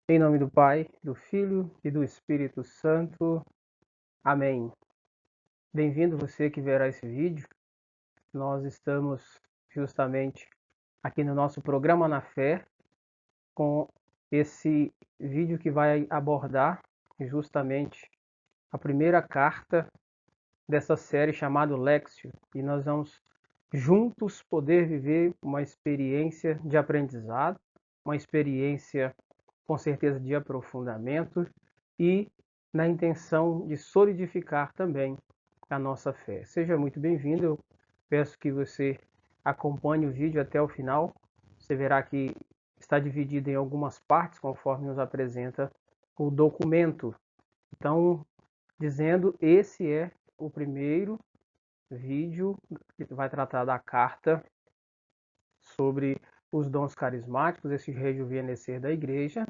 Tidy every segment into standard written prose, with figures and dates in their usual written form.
Em nome do Pai, do Filho e do Espírito Santo. Amém. Bem-vindo você que verá esse vídeo. Nós estamos justamente aqui no nosso programa Na Fé com esse vídeo que vai abordar justamente a primeira carta dessa série chamada Lexio. E nós vamos juntos poder viver uma experiência de aprendizado, uma experiência com certeza de aprofundamento e na intenção de solidificar também a nossa fé. Seja muito bem-vindo, eu peço que você acompanhe o vídeo até o final. Você verá que está dividido em algumas partes, conforme nos apresenta o documento. Então, dizendo, esse é o primeiro vídeo que vai tratar da carta sobre os dons carismáticos, esse rejuvenescer da igreja,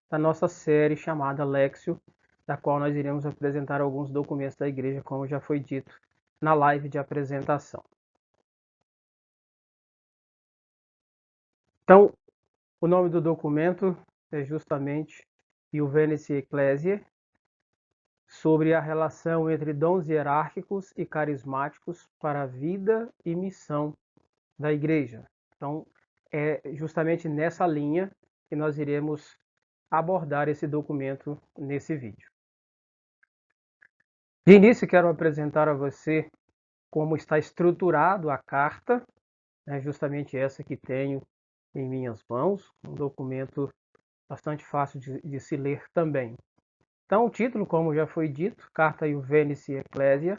da nossa série chamada Lexio, da qual nós iremos apresentar alguns documentos da igreja, como já foi dito na live de apresentação. Então, o nome do documento é justamente Iuvenice Ecclesiae, sobre a relação entre dons hierárquicos e carismáticos para a vida e missão da igreja. Então, é justamente nessa linha que nós iremos abordar esse documento nesse vídeo. De início, quero apresentar a você como está estruturado a carta, justamente essa que tenho em minhas mãos, um documento bastante fácil de se ler também. Então, o título, como já foi dito, Carta Iuvenice Ecclesiae,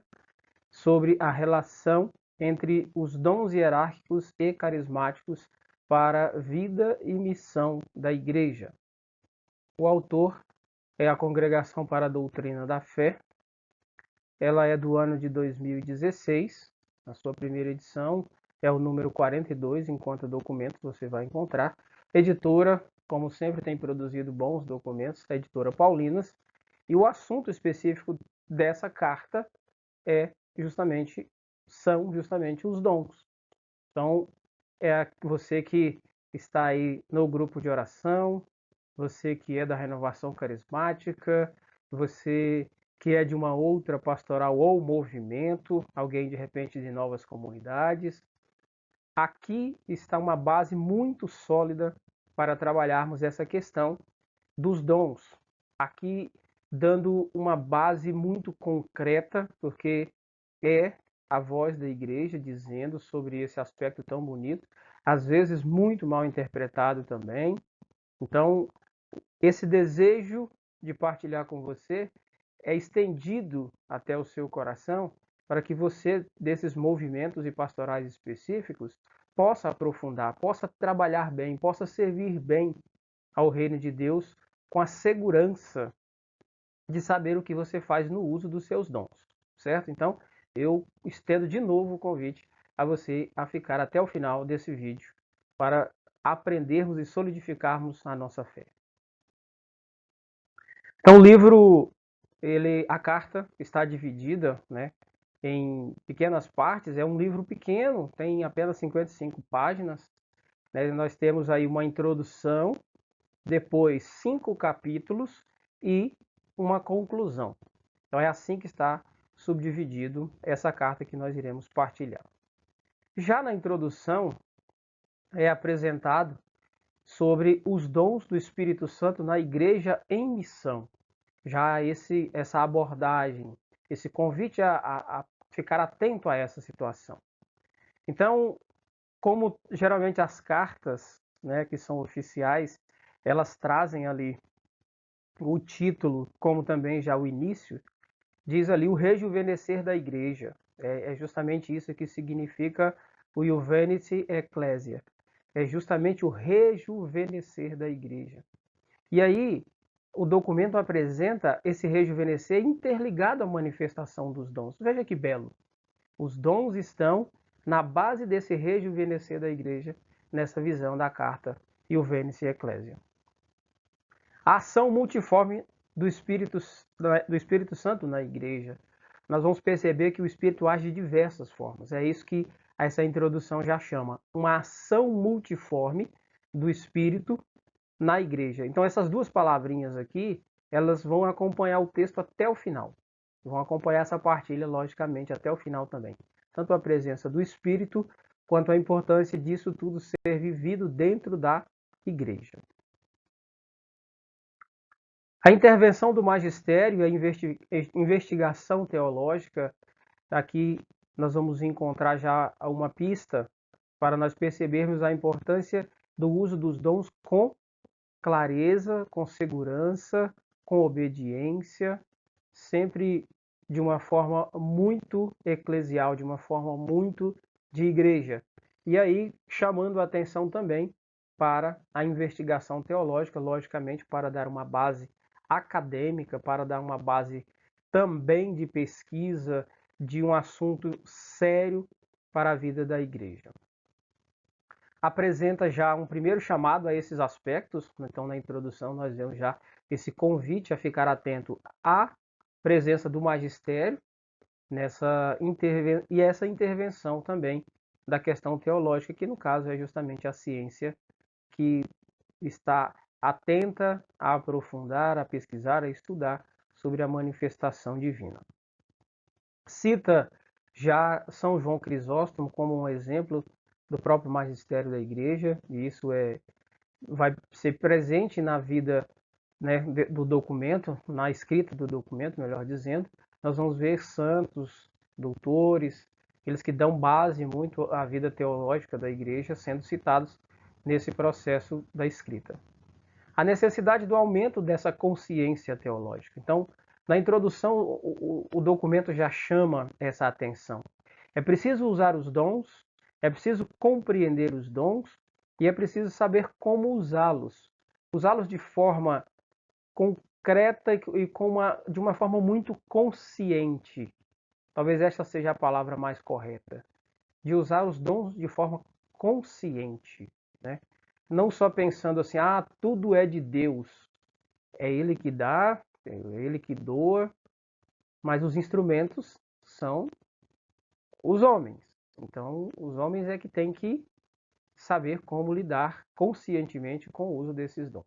sobre a relação entre os dons hierárquicos e carismáticos para a vida e missão da Igreja. O autor é a Congregação para a Doutrina da Fé. Ela é do ano de 2016, a sua primeira edição é o número 42, enquanto documentos você vai encontrar. Editora, como sempre, tem produzido bons documentos, a editora Paulinas, e o assunto específico dessa carta são justamente os dons. Então, é você que está aí no grupo de oração, você que é da renovação carismática, você que é de uma outra pastoral ou movimento, alguém de repente de novas comunidades. Aqui está uma base muito sólida para trabalharmos essa questão dos dons. Aqui dando uma base muito concreta, porque é a voz da igreja dizendo sobre esse aspecto tão bonito, às vezes muito mal interpretado também. Então, esse desejo de partilhar com você é estendido até o seu coração para que você, desses movimentos e pastorais específicos, possa aprofundar, possa trabalhar bem, possa servir bem ao reino de Deus com a segurança de saber o que você faz no uso dos seus dons, certo? Então, eu estendo de novo o convite a você a ficar até o final desse vídeo para aprendermos e solidificarmos a nossa fé. Então, o livro, a carta está dividida, em pequenas partes. É um livro pequeno, tem apenas 55 páginas. Nós temos aí uma introdução, depois 5 capítulos e uma conclusão. Então é assim que está subdividido essa carta que nós iremos partilhar. Já na introdução é apresentado sobre os dons do Espírito Santo na igreja em missão. Já essa abordagem, esse convite a ficar atento a essa situação. Então, como geralmente as cartas, que são oficiais, elas trazem ali o título, como também já o início, diz ali o rejuvenescer da igreja. É justamente isso que significa o Iuvenice Ecclesiae. É justamente o rejuvenescer da igreja. E aí, o documento apresenta esse rejuvenescer interligado à manifestação dos dons. Veja que belo. Os dons estão na base desse rejuvenescer da igreja, nessa visão da carta Iuvenice Ecclesiae. A ação multiforme do Espírito Santo na igreja. Nós vamos perceber que o Espírito age de diversas formas. É isso que essa introdução já chama. Uma ação multiforme do Espírito na igreja. Então essas duas palavrinhas aqui, elas vão acompanhar o texto até o final. Vão acompanhar essa partilha, logicamente, até o final também. Tanto a presença do Espírito, quanto a importância disso tudo ser vivido dentro da igreja. A intervenção do magistério e a investigação teológica, aqui nós vamos encontrar já uma pista para nós percebermos a importância do uso dos dons com clareza, com segurança, com obediência, sempre de uma forma muito eclesial, de uma forma muito de igreja. E aí chamando a atenção também para a investigação teológica, logicamente para dar uma base acadêmica, para dar uma base também de pesquisa de um assunto sério para a vida da igreja. Apresenta já um primeiro chamado a esses aspectos, então na introdução nós vemos já esse convite a ficar atento à presença do magistério e essa intervenção também da questão teológica, que no caso é justamente a ciência que está atenta a aprofundar, a pesquisar, a estudar sobre a manifestação divina. Cita já São João Crisóstomo como um exemplo do próprio magistério da igreja, e isso vai ser presente na vida, né, do documento, na escrita do documento, melhor dizendo. Nós vamos ver santos, doutores, aqueles que dão base muito à vida teológica da igreja, sendo citados nesse processo da escrita. A necessidade do aumento dessa consciência teológica. Então, na introdução, o documento já chama essa atenção. É preciso usar os dons, é preciso compreender os dons e é preciso saber como usá-los. Usá-los de forma concreta e de uma forma muito consciente. Talvez esta seja a palavra mais correta. De usar os dons de forma consciente, né? Não só pensando assim, tudo é de Deus, é Ele que dá, é Ele que doa, mas os instrumentos são os homens. Então, os homens é que têm que saber como lidar conscientemente com o uso desses dons.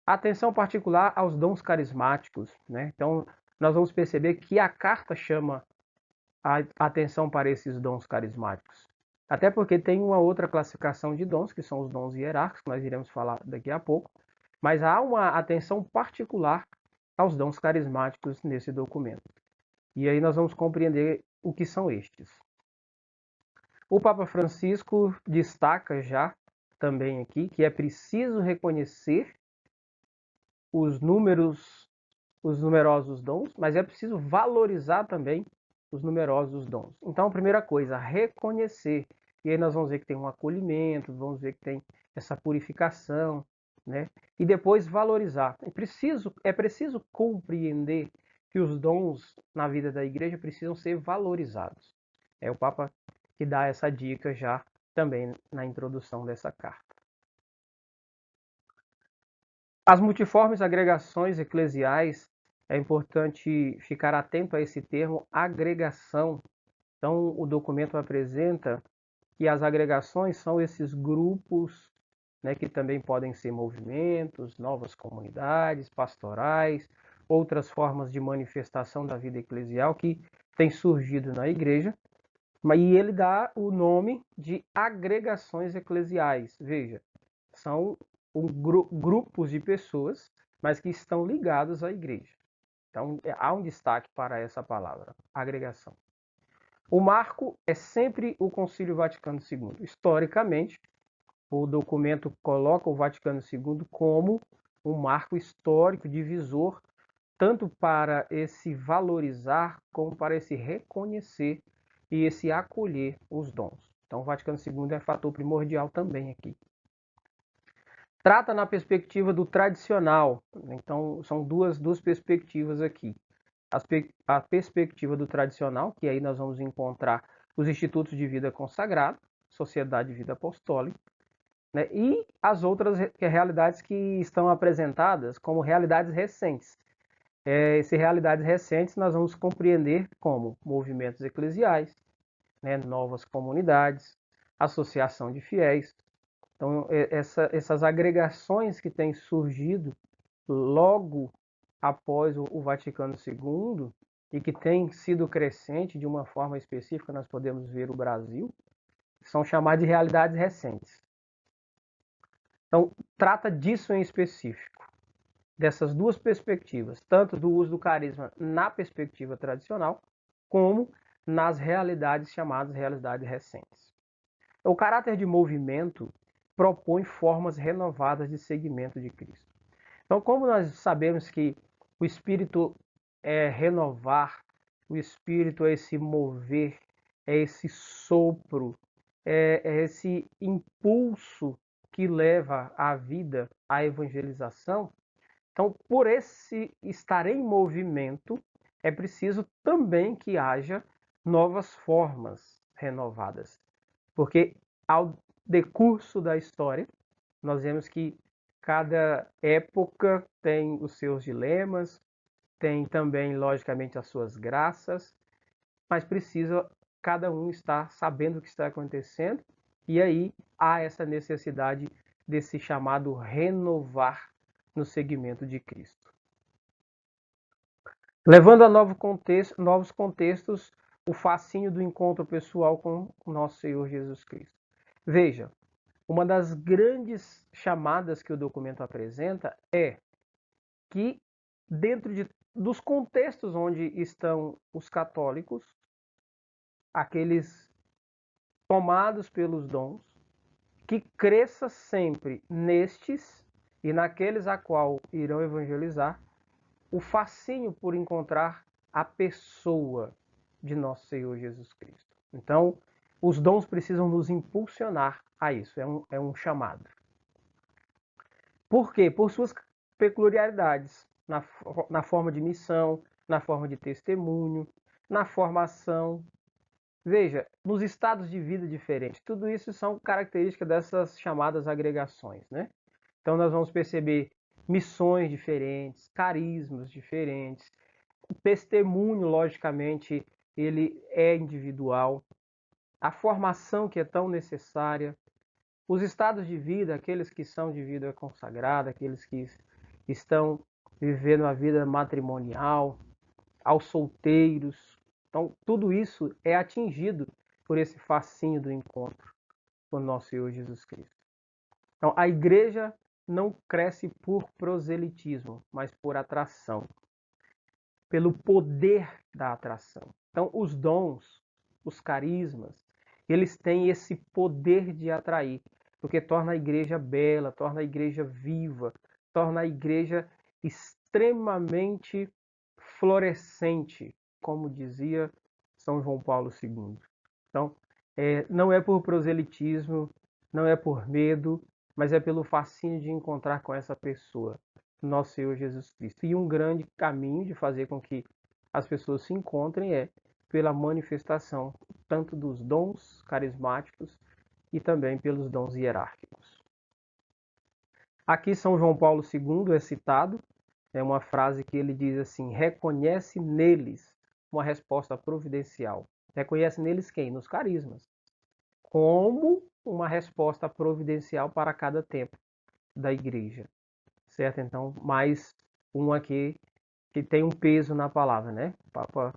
Atenção particular aos dons carismáticos, né? Então, nós vamos perceber que a carta chama a atenção para esses dons carismáticos. Até porque tem uma outra classificação de dons, que são os dons hierárquicos, que nós iremos falar daqui a pouco, mas há uma atenção particular aos dons carismáticos nesse documento. E aí nós vamos compreender o que são estes. O Papa Francisco destaca já também aqui que é preciso reconhecer os numerosos dons, mas é preciso valorizar também os numerosos dons. Então, a primeira coisa, reconhecer. E aí nós vamos ver que tem um acolhimento, vamos ver que tem essa purificação, né? E depois valorizar. É preciso compreender que os dons na vida da igreja precisam ser valorizados. É o Papa que dá essa dica já também na introdução dessa carta. As multiformes agregações eclesiais, é importante ficar atento a esse termo agregação. Então, o documento apresenta que as agregações são esses grupos, né, que também podem ser movimentos, novas comunidades, pastorais, outras formas de manifestação da vida eclesial que tem surgido na igreja. E ele dá o nome de agregações eclesiais. Veja, são grupos de pessoas, mas que estão ligados à igreja. Então, há um destaque para essa palavra, agregação. O marco é sempre o Concílio Vaticano II. Historicamente, o documento coloca o Vaticano II como um marco histórico divisor, tanto para esse valorizar, como para esse reconhecer e esse acolher os dons. Então, o Vaticano II é fator primordial também aqui. Trata na perspectiva do tradicional. Então, são duas perspectivas aqui. A perspectiva do tradicional, que aí nós vamos encontrar os institutos de vida consagrada, Sociedade de Vida Apostólica, né? E as outras realidades que estão apresentadas como realidades recentes. Essas realidades recentes nós vamos compreender como movimentos eclesiais, né? Novas comunidades, associação de fiéis, Então, essas agregações que têm surgido logo após o Vaticano II e que têm sido crescente de uma forma específica, nós podemos ver o Brasil, são chamadas de realidades recentes. Então, trata disso em específico, dessas duas perspectivas, tanto do uso do carisma na perspectiva tradicional, como nas realidades chamadas realidades recentes. O caráter de movimento propõe formas renovadas de seguimento de Cristo. Então, como nós sabemos que o Espírito é renovar, o Espírito é esse mover, é esse sopro, é esse impulso que leva à vida, à evangelização. Então, por esse estar em movimento, é preciso também que haja novas formas renovadas. Porque ao decurso da história, nós vemos que cada época tem os seus dilemas, tem também, logicamente, as suas graças, mas precisa cada um estar sabendo o que está acontecendo, e aí há essa necessidade desse chamado renovar no segmento de Cristo. Levando a novos contextos o fascínio do encontro pessoal com o nosso Senhor Jesus Cristo. Veja, uma das grandes chamadas que o documento apresenta é que dentro dos contextos onde estão os católicos, aqueles tomados pelos dons, que cresça sempre nestes e naqueles a qual irão evangelizar, o fascínio por encontrar a pessoa de nosso Senhor Jesus Cristo. Então, os dons precisam nos impulsionar a isso, é um chamado. Por quê? Por suas peculiaridades, na forma de missão, na forma de testemunho, na formação. Veja, nos estados de vida diferentes. Tudo isso são características dessas chamadas agregações, né? Então nós vamos perceber missões diferentes, carismas diferentes. O testemunho, logicamente, ele é individual. A formação que é tão necessária. Os estados de vida, aqueles que são de vida consagrada, aqueles que estão vivendo a vida matrimonial, aos solteiros. Então, tudo isso é atingido por esse fascínio do encontro com o nosso Senhor Jesus Cristo. Então, a igreja não cresce por proselitismo, mas por atração, pelo poder da atração. Então, os dons, os carismas, eles têm esse poder de atrair, porque torna a igreja bela, torna a igreja viva, torna a igreja extremamente florescente, como dizia São João Paulo II. Então, não é por proselitismo, não é por medo, mas é pelo fascínio de encontrar com essa pessoa, nosso Senhor Jesus Cristo. E um grande caminho de fazer com que as pessoas se encontrem é pela manifestação tanto dos dons carismáticos e também pelos dons hierárquicos. Aqui São João Paulo II é citado, é uma frase que ele diz assim: reconhece neles uma resposta providencial. Reconhece neles quem? Nos carismas. Como uma resposta providencial para cada tempo da igreja. Certo? Então, mais um aqui que tem um peso na palavra, né? Papa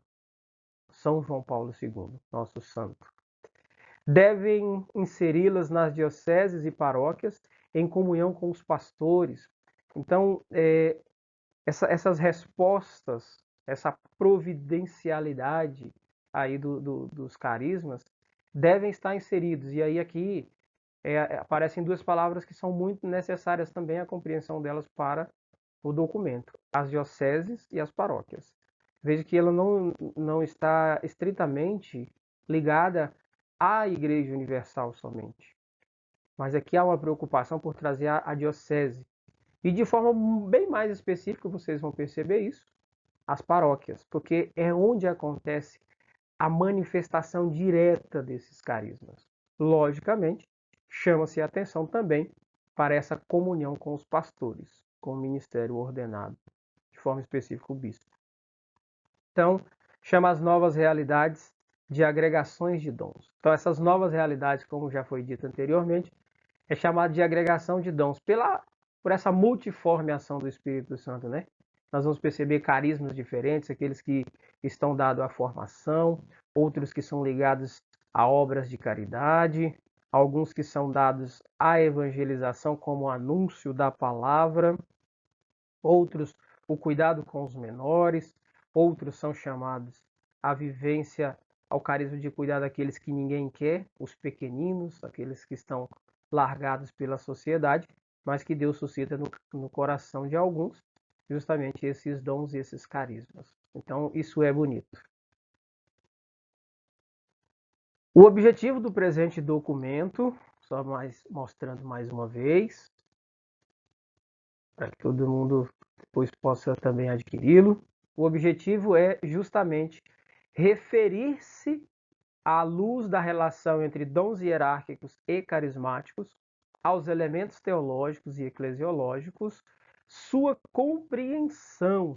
São João Paulo II, nosso santo. Devem inseri-las nas dioceses e paróquias em comunhão com os pastores. Então, essas respostas, essa providencialidade aí dos carismas devem estar inseridos. E aí aqui aparecem duas palavras que são muito necessárias também a compreensão delas para o documento: as dioceses e as paróquias. Veja que ela não está estritamente ligada à Igreja Universal somente, mas aqui há uma preocupação por trazer a diocese. E de forma bem mais específica, vocês vão perceber isso, as paróquias, porque é onde acontece a manifestação direta desses carismas. Logicamente, chama-se a atenção também para essa comunhão com os pastores, com o ministério ordenado, de forma específica o bispo. Então, chama as novas realidades de agregações de dons. Então, essas novas realidades, como já foi dito anteriormente, É chamado de agregação de dons por essa multiforme ação do Espírito Santo, né? Nós vamos perceber carismas diferentes, aqueles que estão dados à formação, outros que são ligados a obras de caridade, alguns que são dados à evangelização como o anúncio da palavra, outros o cuidado com os menores, outros são chamados à vivência, ao carisma de cuidar daqueles que ninguém quer, os pequeninos, aqueles que estão largados pela sociedade, mas que Deus suscita no coração de alguns, justamente esses dons e esses carismas. Então, isso é bonito. O objetivo do presente documento, só mostrando mais uma vez, para que todo mundo depois possa também adquiri-lo. O objetivo é justamente referir-se à luz da relação entre dons hierárquicos e carismáticos, aos elementos teológicos e eclesiológicos, sua compreensão.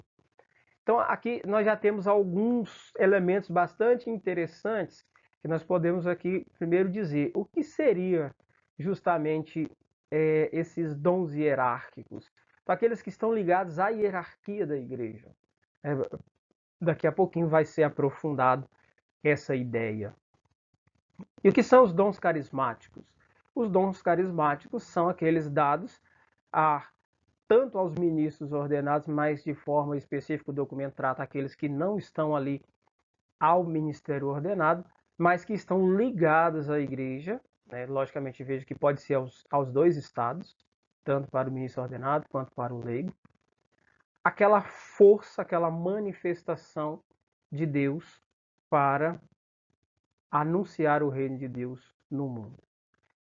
Então, aqui nós já temos alguns elementos bastante interessantes que nós podemos aqui primeiro dizer. O que seria justamente esses dons hierárquicos? Para aqueles que estão ligados à hierarquia da igreja. Daqui a pouquinho vai ser aprofundado essa ideia. E o que são os dons carismáticos? Os dons carismáticos são aqueles dados tanto aos ministros ordenados, mas de forma específica o documento trata aqueles que não estão ali ao ministério ordenado, mas que estão ligados à igreja. Né? Logicamente, vejo que pode ser aos dois estados, tanto para o ministro ordenado quanto para o leigo. Aquela força, aquela manifestação de Deus para anunciar o reino de Deus no mundo.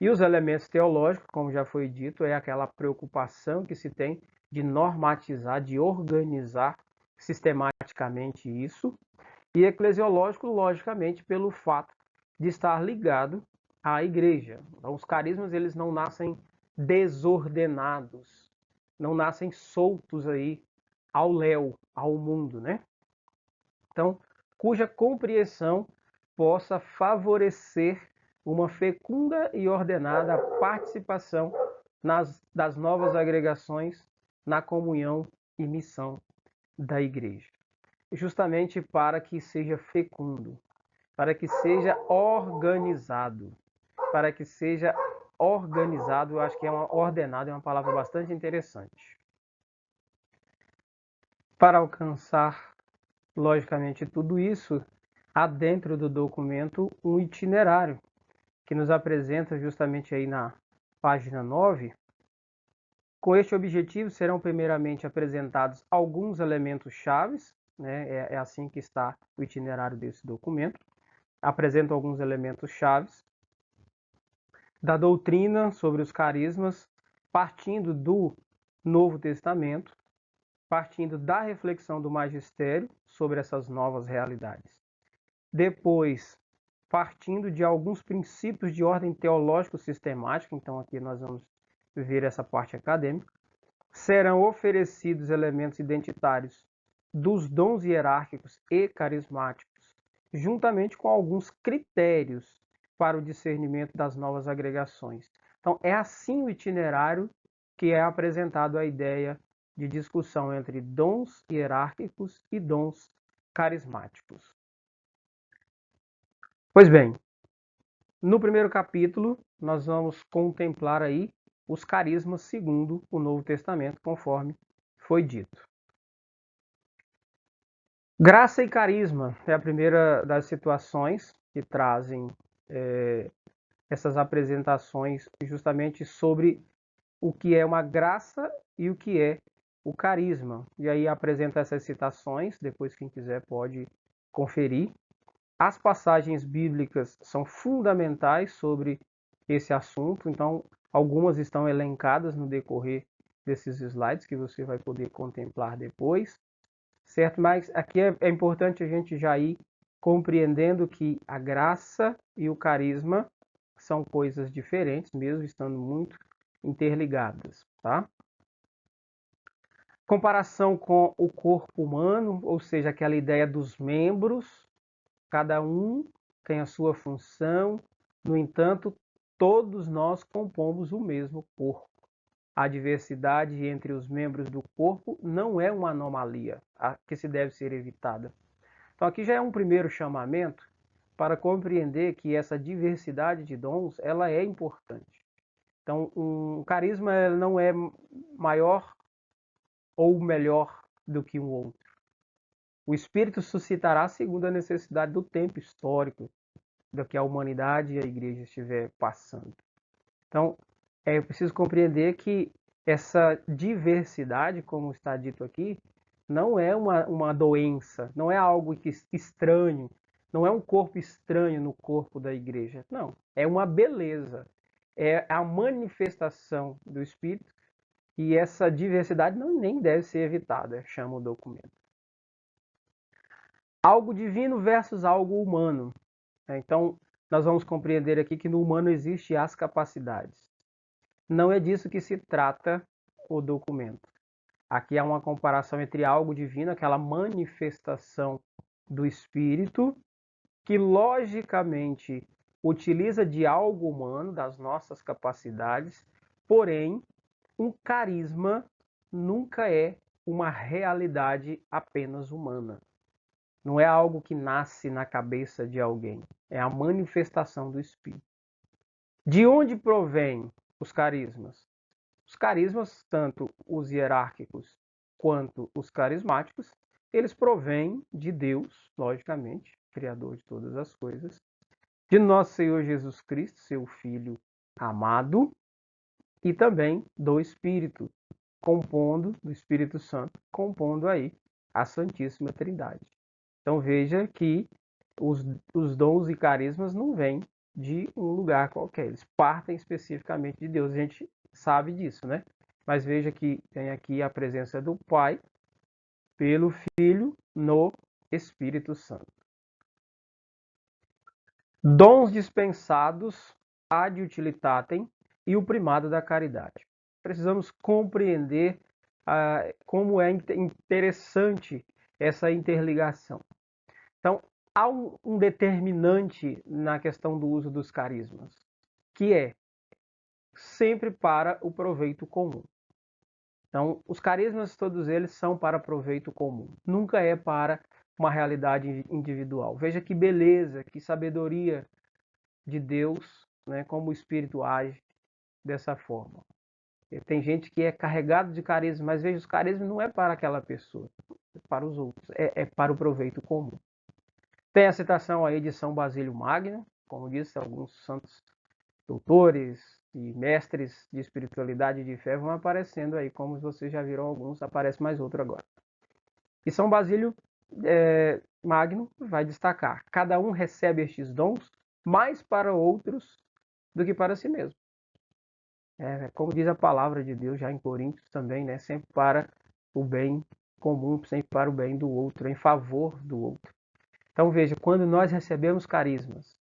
E os elementos teológicos, como já foi dito, é aquela preocupação que se tem de normatizar, de organizar sistematicamente isso. E eclesiológico, logicamente, pelo fato de estar ligado à igreja. Então, os carismas, eles não nascem desordenados, não nascem soltos aí ao léu, ao mundo, né? Então, cuja compreensão possa favorecer uma fecunda e ordenada participação das novas agregações na comunhão e missão da igreja. Justamente para que seja fecundo, para que seja organizado, eu acho que ordenado é uma palavra bastante interessante. Para alcançar, logicamente, tudo isso, há dentro do documento um itinerário, que nos apresenta justamente aí na página 9. Com este objetivo, serão primeiramente apresentados alguns elementos chaves, né? É assim que está o itinerário desse documento. Apresenta alguns elementos chaves da doutrina sobre os carismas, partindo do Novo Testamento, partindo da reflexão do magistério sobre essas novas realidades. Depois, partindo de alguns princípios de ordem teológico-sistemática, então aqui nós vamos ver essa parte acadêmica, serão oferecidos elementos identitários dos dons hierárquicos e carismáticos, juntamente com alguns critérios para o discernimento das novas agregações. Então, é assim o itinerário que é apresentado a ideia de discussão entre dons hierárquicos e dons carismáticos. Pois bem, no primeiro capítulo, nós vamos contemplar aí os carismas segundo o Novo Testamento, conforme foi dito. Graça e carisma é a primeira das situações que trazem essas apresentações justamente sobre o que é uma graça e o que é o carisma. E aí apresenta essas citações, depois quem quiser pode conferir. As passagens bíblicas são fundamentais sobre esse assunto, então algumas estão elencadas no decorrer desses slides que você vai poder contemplar depois, certo? Mas aqui é importante a gente já ir compreendendo que a graça e o carisma são coisas diferentes, mesmo estando muito interligadas, tá? Comparação com o corpo humano, ou seja, aquela ideia dos membros, cada um tem a sua função, no entanto, todos nós compomos o mesmo corpo. A diversidade entre os membros do corpo não é uma anomalia que se deve ser evitada. Então aqui já é um primeiro chamamento para compreender que essa diversidade de dons, ela é importante. Então, um carisma não é maior ou melhor do que um outro. O Espírito suscitará segundo a necessidade do tempo histórico do que a humanidade e a igreja estiver passando. Então, é preciso compreender que essa diversidade, como está dito aqui, não é uma doença, não é algo estranho, não é um corpo estranho no corpo da igreja. Não, é uma beleza, é a manifestação do Espírito e essa diversidade nem deve ser evitada, chama o documento. Algo divino versus algo humano. Então, nós vamos compreender aqui que no humano existem as capacidades. Não é disso que se trata o documento. Aqui há uma comparação entre algo divino, aquela manifestação do Espírito, que logicamente utiliza de algo humano, das nossas capacidades, porém, um carisma nunca é uma realidade apenas humana. Não é algo que nasce na cabeça de alguém, é a manifestação do Espírito. De onde provém os carismas? Os carismas, tanto os hierárquicos quanto os carismáticos, eles provêm de Deus, logicamente, Criador de todas as coisas, de nosso Senhor Jesus Cristo, seu Filho amado, e também do Espírito, do Espírito Santo, compondo aí a Santíssima Trindade. Então veja que os dons e carismas não vêm de um lugar qualquer, eles partem especificamente de Deus. A gente sabe disso, né? Mas veja que tem aqui a presença do Pai pelo Filho no Espírito Santo. Dons dispensados ad utilitatem e o primado da caridade. Precisamos compreender como é interessante essa interligação. Então, há um determinante na questão do uso dos carismas, que é sempre para o proveito comum. Então, os carismas, todos eles são para proveito comum. Nunca é para uma realidade individual. Veja que beleza, que sabedoria de Deus, né, como o Espírito age dessa forma. Tem gente que é carregado de carisma, mas veja, os carismas não é para aquela pessoa, é para os outros, é para o proveito comum. Tem a citação aí de São Basílio Magno, como disse, alguns santos doutores e mestres de espiritualidade e de fé vão aparecendo aí, como vocês já viram alguns, aparece mais outro agora. E São Basílio Magno vai destacar: cada um recebe estes dons mais para outros do que para si mesmo. Como diz a palavra de Deus já em Coríntios também, né? Sempre para o bem comum, sempre para o bem do outro, em favor do outro. Então veja, quando nós recebemos carismas,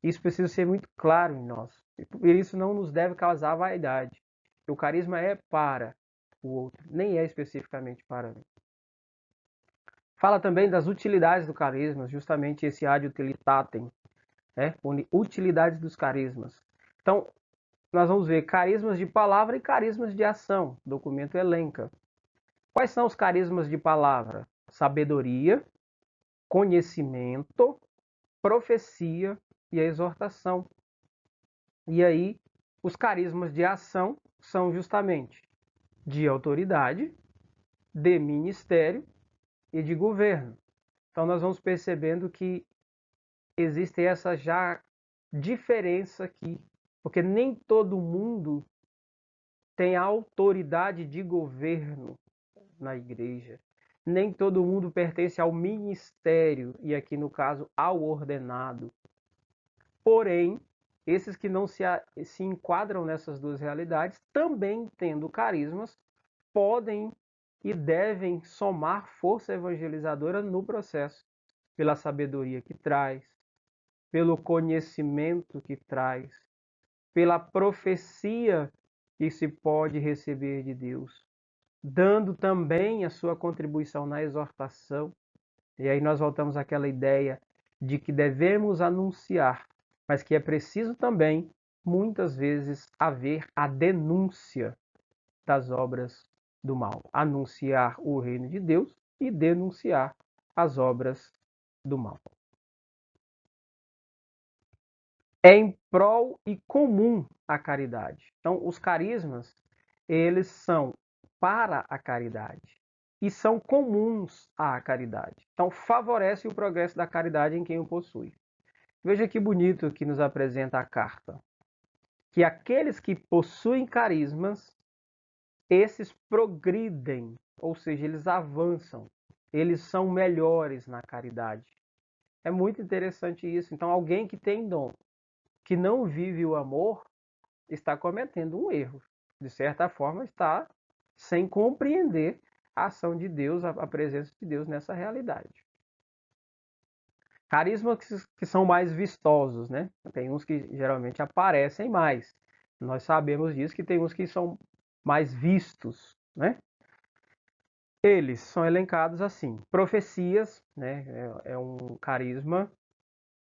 isso precisa ser muito claro em nós. E por isso não nos deve causar vaidade. O carisma é para o outro, nem é especificamente para mim. Fala também das utilidades do carisma, justamente esse ad utilitatem, utilidades dos carismas. Então, nós vamos ver carismas de palavra e carismas de ação. O documento elenca. Quais são os carismas de palavra? Sabedoria, conhecimento, profecia e a exortação. E aí, os carismas de ação são justamente de autoridade, de ministério e de governo. Então, nós vamos percebendo que existe essa já diferença aqui, porque nem todo mundo tem a autoridade de governo na igreja. Nem todo mundo pertence ao ministério, e aqui no caso ao ordenado. Porém, esses que não se enquadram nessas duas realidades, também tendo carismas, podem e devem somar força evangelizadora no processo, pela sabedoria que traz, pelo conhecimento que traz, pela profecia que se pode receber de Deus, dando também a sua contribuição na exortação. E aí nós voltamos àquela ideia de que devemos anunciar, mas que é preciso também muitas vezes haver a denúncia das obras do mal. Anunciar o reino de Deus e denunciar as obras do mal. É em prol e comum a caridade. Então, os carismas, eles são para a caridade e são comuns à caridade. Então, favorece o progresso da caridade em quem o possui. Veja que bonito que nos apresenta a carta. Que aqueles que possuem carismas, esses progridem, ou seja, eles avançam, eles são melhores na caridade. É muito interessante isso. Então, alguém que tem dom, que não vive o amor, está cometendo um erro. De certa forma, está sem compreender a ação de Deus, a presença de Deus nessa realidade. Carismas que são mais vistosos, né? Tem uns que geralmente aparecem mais. Nós sabemos disso, que tem uns que são mais vistos, né? Eles são elencados assim. Profecias, né? É um carisma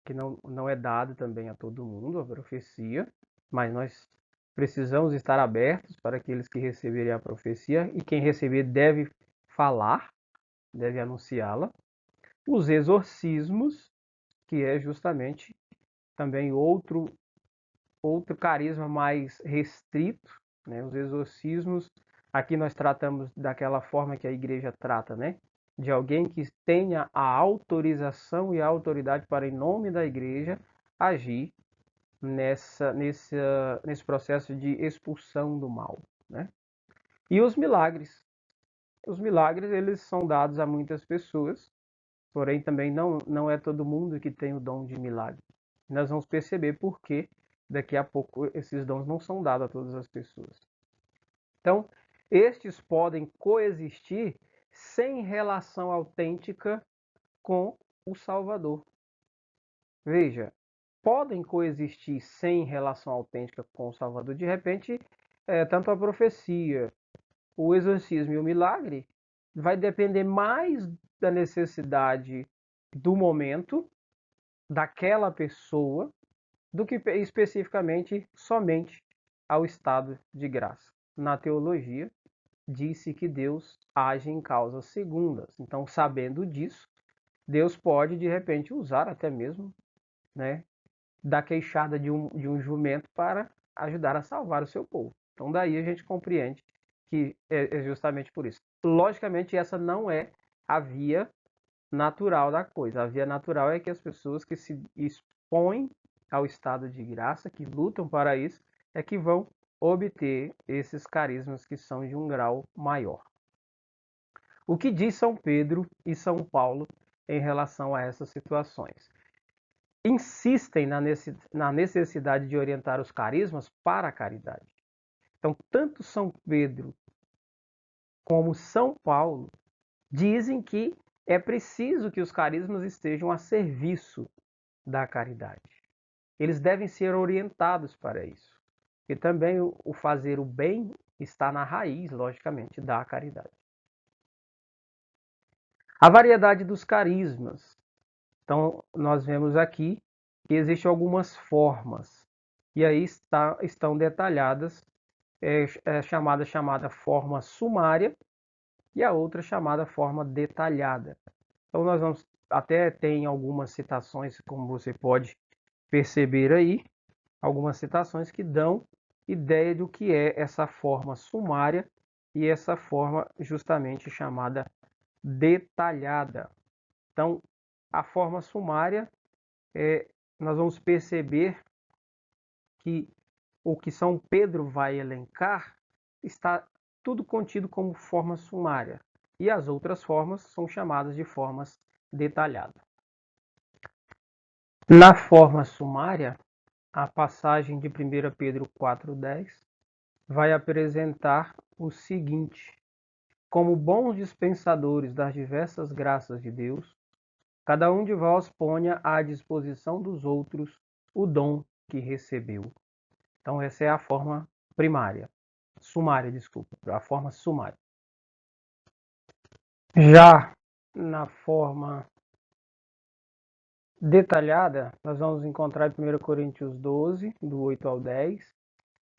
que não é dado também a todo mundo, a profecia, mas nós precisamos estar abertos para aqueles que receberem a profecia, e quem receber deve falar, deve anunciá-la. Os exorcismos, que é justamente também outro carisma mais restrito, né? Os exorcismos, aqui nós tratamos daquela forma que a igreja trata, né? De alguém que tenha a autorização e a autoridade para, em nome da igreja, agir nesse processo de expulsão do mal, né? E os milagres. Os milagres, eles são dados a muitas pessoas, porém também não é todo mundo que tem o dom de milagre. Nós vamos perceber por que daqui a pouco esses dons não são dados a todas as pessoas. Então, estes podem coexistir sem relação autêntica com o Salvador. Veja, podem coexistir sem relação autêntica com o Salvador. De repente, tanto a profecia, o exorcismo e o milagre vai depender mais da necessidade do momento, daquela pessoa, do que especificamente somente ao estado de graça. Na teologia, disse que Deus age em causas segundas. Então, sabendo disso, Deus pode, de repente, usar até mesmo, né, da queixada de um jumento para ajudar a salvar o seu povo. Então, daí a gente compreende que é justamente por isso. Logicamente, essa não é a via natural da coisa. A via natural é que as pessoas que se expõem ao estado de graça, que lutam para isso, é que vão obter esses carismas que são de um grau maior. O que diz São Pedro e São Paulo em relação a essas situações? Insistem na necessidade de orientar os carismas para a caridade. Então, tanto São Pedro como São Paulo dizem que é preciso que os carismas estejam a serviço da caridade. Eles devem ser orientados para isso. E também o fazer o bem está na raiz, logicamente, da caridade. A variedade dos carismas. Então, nós vemos aqui que existem algumas formas. E aí estão detalhadas chamada forma sumária e a outra chamada forma detalhada. Então nós vamos até tem algumas citações, como você pode perceber aí, algumas citações que dão ideia do que é essa forma sumária e essa forma justamente chamada detalhada. Então, a forma sumária, nós vamos perceber que o que São Pedro vai elencar está tudo contido como forma sumária, e as outras formas são chamadas de formas detalhadas. Na forma sumária, a passagem de 1 Pedro 4,10 vai apresentar o seguinte: como bons dispensadores das diversas graças de Deus, cada um de vós ponha à disposição dos outros o dom que recebeu. Então, essa é a forma primária. Sumária, desculpa, a forma sumária. Já na forma detalhada, nós vamos encontrar em 1 Coríntios 12, do 8 ao 10,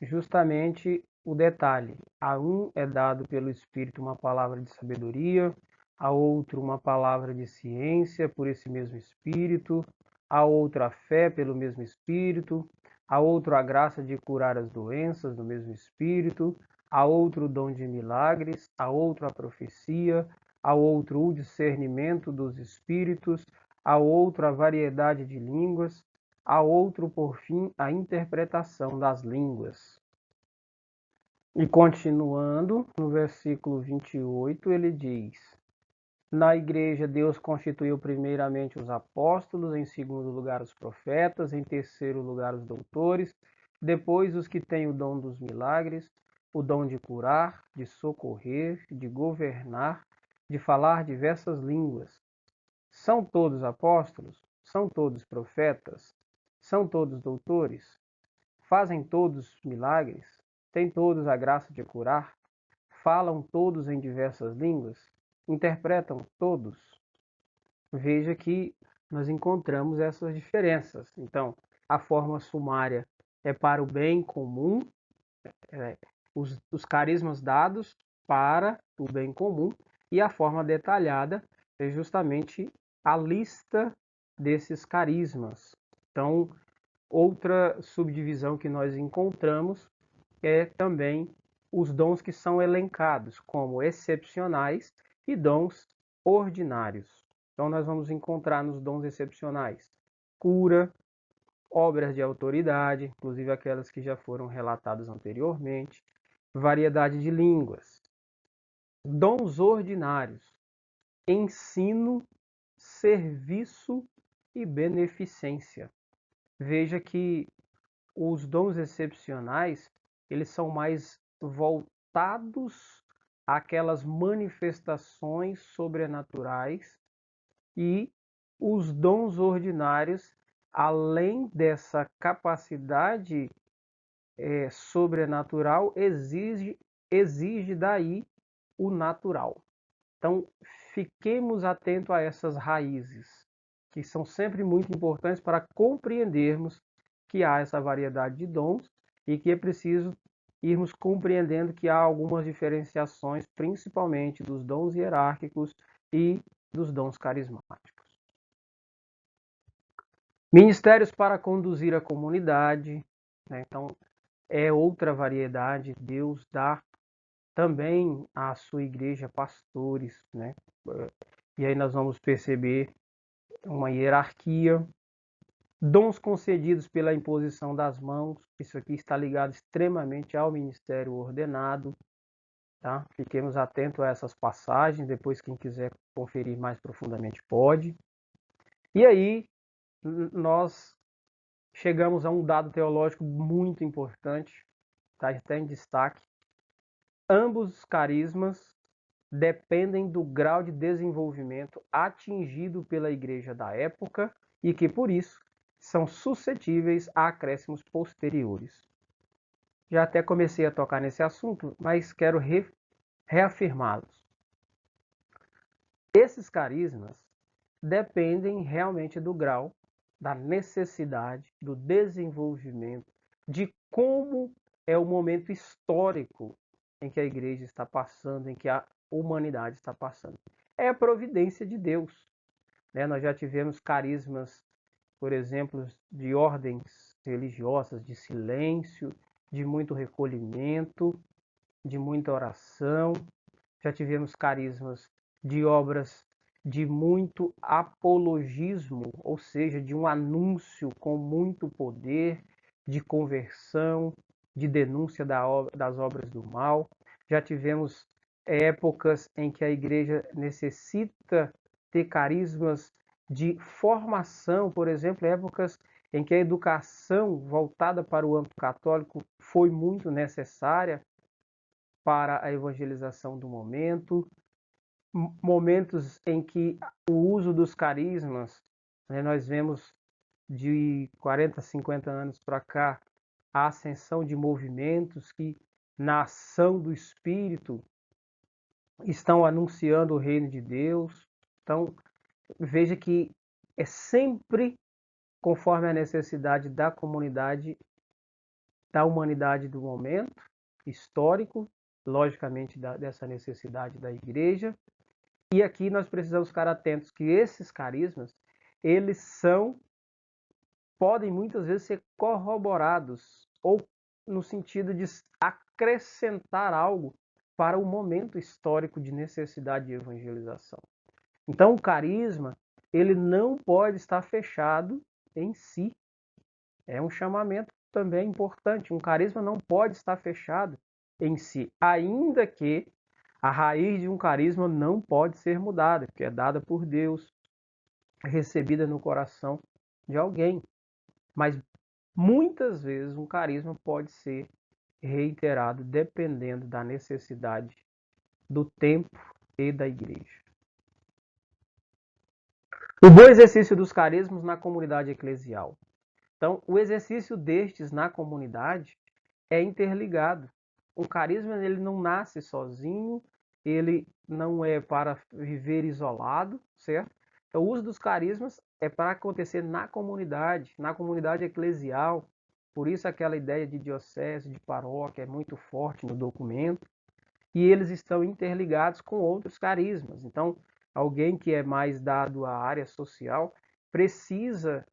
justamente o detalhe. A um é dado pelo Espírito uma palavra de sabedoria, a outro uma palavra de ciência por esse mesmo Espírito, a outro a fé pelo mesmo Espírito, a outro a graça de curar as doenças do mesmo Espírito, a outro o dom de milagres, a outro a profecia, a outro o discernimento dos Espíritos, a outro a variedade de línguas, a outro, por fim, a interpretação das línguas. E continuando, no versículo 28, ele diz: na igreja, Deus constituiu primeiramente os apóstolos, em segundo lugar os profetas, em terceiro lugar os doutores, depois os que têm o dom dos milagres, o dom de curar, de socorrer, de governar, de falar diversas línguas. São todos apóstolos? São todos profetas? São todos doutores? Fazem todos milagres? Têm todos a graça de curar? Falam todos em diversas línguas? Interpretam todos? Veja que nós encontramos essas diferenças. Então, a forma sumária é para o bem comum, os carismas dados para o bem comum, e a forma detalhada é justamente a lista desses carismas. Então, outra subdivisão que nós encontramos é também os dons que são elencados como excepcionais e dons ordinários. Então, nós vamos encontrar nos dons excepcionais cura, obras de autoridade, inclusive aquelas que já foram relatadas anteriormente, variedade de línguas, dons ordinários, ensino, serviço e beneficência. Veja que os dons excepcionais, eles são mais voltados àquelas manifestações sobrenaturais, e os dons ordinários, além dessa capacidade sobrenatural, exige daí o natural. Então, fiquemos atentos a essas raízes, que são sempre muito importantes para compreendermos que há essa variedade de dons e que é preciso irmos compreendendo que há algumas diferenciações, principalmente dos dons hierárquicos e dos dons carismáticos. Ministérios para conduzir a comunidade, né? Então, é outra variedade. Deus dá também à sua igreja pastores, né? E aí nós vamos perceber uma hierarquia, dons concedidos pela imposição das mãos. Isso aqui está ligado extremamente ao ministério ordenado, tá? Fiquemos atentos a essas passagens, depois quem quiser conferir mais profundamente pode. E aí nós chegamos a um dado teológico muito importante, tá? Está em destaque. Ambos os carismas dependem do grau de desenvolvimento atingido pela igreja da época e que, por isso, são suscetíveis a acréscimos posteriores. Já até comecei a tocar nesse assunto, mas quero reafirmá-los. Esses carismas dependem realmente do grau, da necessidade, do desenvolvimento, de como é o momento histórico em que a igreja está passando, em que a humanidade está passando. É a providência de Deus, né? Nós já tivemos carismas, por exemplo, de ordens religiosas de silêncio, de muito recolhimento, de muita oração. Já tivemos carismas de obras de muito apologismo, ou seja, de um anúncio com muito poder, de conversão, de denúncia das obras do mal. Já tivemos épocas em que a igreja necessita ter carismas de formação, por exemplo, épocas em que a educação voltada para o âmbito católico foi muito necessária para a evangelização do momento, momentos em que o uso dos carismas, né, nós vemos de 40, 50 anos para cá, a ascensão de movimentos que, na ação do Espírito, estão anunciando o reino de Deus. Então, veja que é sempre conforme a necessidade da comunidade, da humanidade do momento histórico, logicamente dessa necessidade da igreja. E aqui nós precisamos ficar atentos que esses carismas, eles podem muitas vezes ser corroborados, ou no sentido de acrescentar algo para o momento histórico de necessidade de evangelização. Então, o carisma, ele não pode estar fechado em si. É um chamamento também importante. Um carisma não pode estar fechado em si, ainda que a raiz de um carisma não pode ser mudada, porque é dada por Deus, recebida no coração de alguém. Mas muitas vezes um carisma pode ser reiterado dependendo da necessidade do tempo e da igreja. O bom exercício dos carismas na comunidade eclesial. Então, o exercício destes na comunidade é interligado. O carisma ele não nasce sozinho, ele não é para viver isolado, certo? Então, o uso dos carismas é para acontecer na comunidade eclesial. Por isso aquela ideia de diocese, de paróquia é muito forte no documento. E eles estão interligados com outros carismas. Então, alguém que é mais dado à área social precisa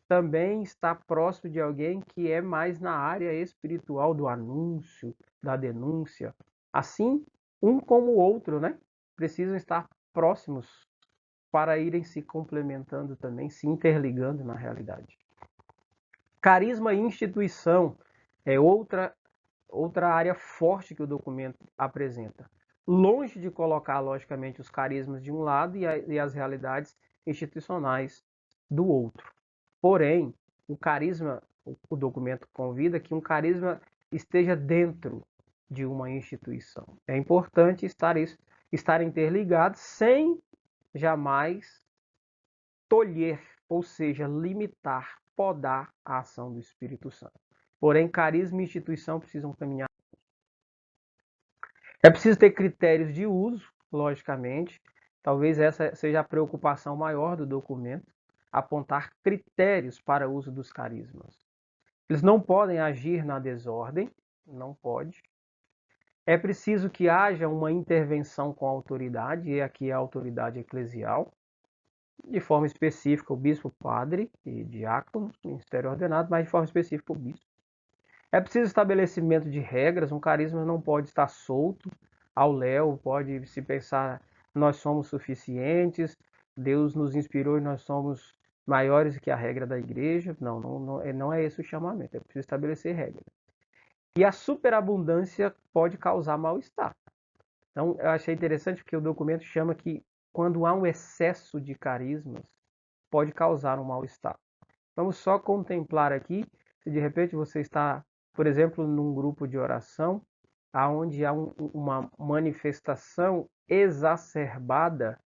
também estar próximo de alguém que é mais na área espiritual do anúncio, da denúncia. Assim, um como o outro, né? Precisam estar próximos para irem se complementando também, se interligando na realidade. Carisma e instituição é outra área forte que o documento apresenta. Longe de colocar, logicamente, os carismas de um lado e as realidades institucionais do outro. Porém, o carisma, o documento convida que um carisma esteja dentro de uma instituição. É importante estar interligado sem jamais tolher, ou seja, limitar, podar a ação do Espírito Santo. Porém, carisma e instituição precisam caminhar. É preciso ter critérios de uso, logicamente. Talvez essa seja a preocupação maior do documento, apontar critérios para o uso dos carismas. Eles não podem agir na desordem, não pode. É preciso que haja uma intervenção com a autoridade, e aqui é a autoridade eclesial, de forma específica o bispo, padre e diácono, ministério ordenado, mas de forma específica o bispo. É preciso estabelecimento de regras, um carisma não pode estar solto ao léu, pode se pensar nós somos suficientes, Deus nos inspirou e nós somos maiores que a regra da igreja. Não é esse o chamamento, é preciso estabelecer regras. E a superabundância pode causar mal-estar. Então, eu achei interessante porque o documento chama que quando há um excesso de carismas, pode causar um mal-estar. Vamos só contemplar aqui, se de repente você está, por exemplo, num grupo de oração, onde há uma manifestação exacerbada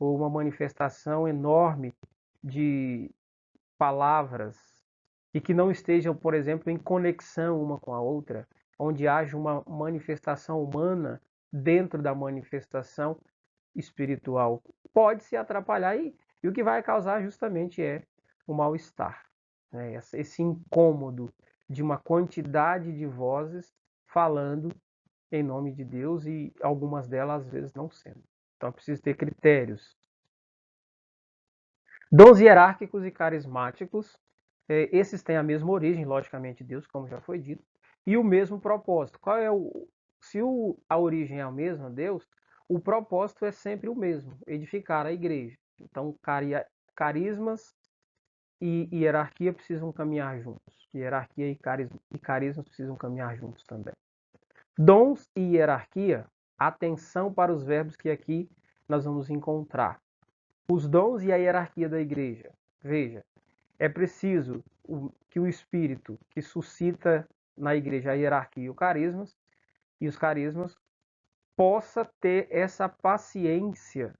ou uma manifestação enorme de palavras e que não estejam, por exemplo, em conexão uma com a outra, onde haja uma manifestação humana dentro da manifestação espiritual, pode se atrapalhar e o que vai causar justamente é o mal-estar, né? Esse incômodo de uma quantidade de vozes falando em nome de Deus e algumas delas às vezes não sendo. Então é preciso ter critérios. Dons hierárquicos e carismáticos, esses têm a mesma origem, logicamente, de Deus, como já foi dito, e o mesmo propósito. Se a origem é a mesma, Deus, o propósito é sempre o mesmo, edificar a igreja. Então, carismas e hierarquia precisam caminhar juntos. Hierarquia e carismas precisam caminhar juntos também. Dons e hierarquia, atenção para os verbos que aqui nós vamos encontrar. Os dons e a hierarquia da igreja. Veja, é preciso que o Espírito que suscita na igreja a hierarquia e os carismas possa ter essa paciência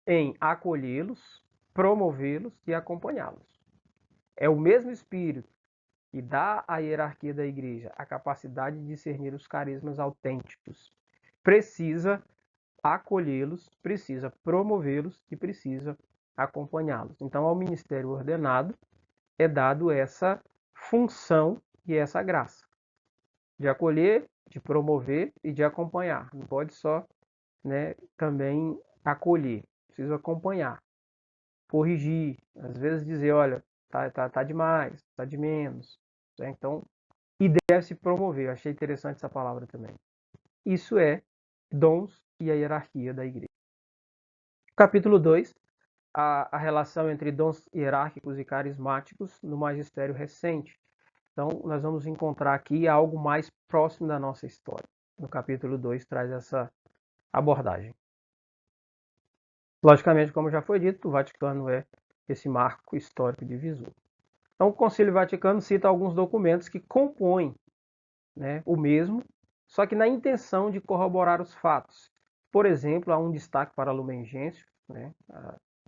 em acolhê-los, promovê-los e acompanhá-los. É o mesmo Espírito que dá à hierarquia da igreja a capacidade de discernir os carismas autênticos. Precisa acolhê-los, precisa promovê-los e precisa acompanhá-los. Então, ao ministério ordenado é dado essa função e essa graça de acolher, de promover e de acompanhar. Não pode só, né, também acolher, precisa acompanhar, corrigir, às vezes dizer, olha, tá demais, tá de menos, né? Então, e deve se promover. Eu achei interessante essa palavra também. Isso é dons e a hierarquia da igreja. Capítulo 2, a relação entre dons hierárquicos e carismáticos no magistério recente. Então, nós vamos encontrar aqui algo mais próximo da nossa história. No capítulo 2 traz essa abordagem. Logicamente, como já foi dito, o Vaticano é esse marco histórico divisor. Então, o Concílio Vaticano cita alguns documentos que compõem, né, o mesmo, só que na intenção de corroborar os fatos. Por exemplo, há um destaque para a Lumen Gentium, né,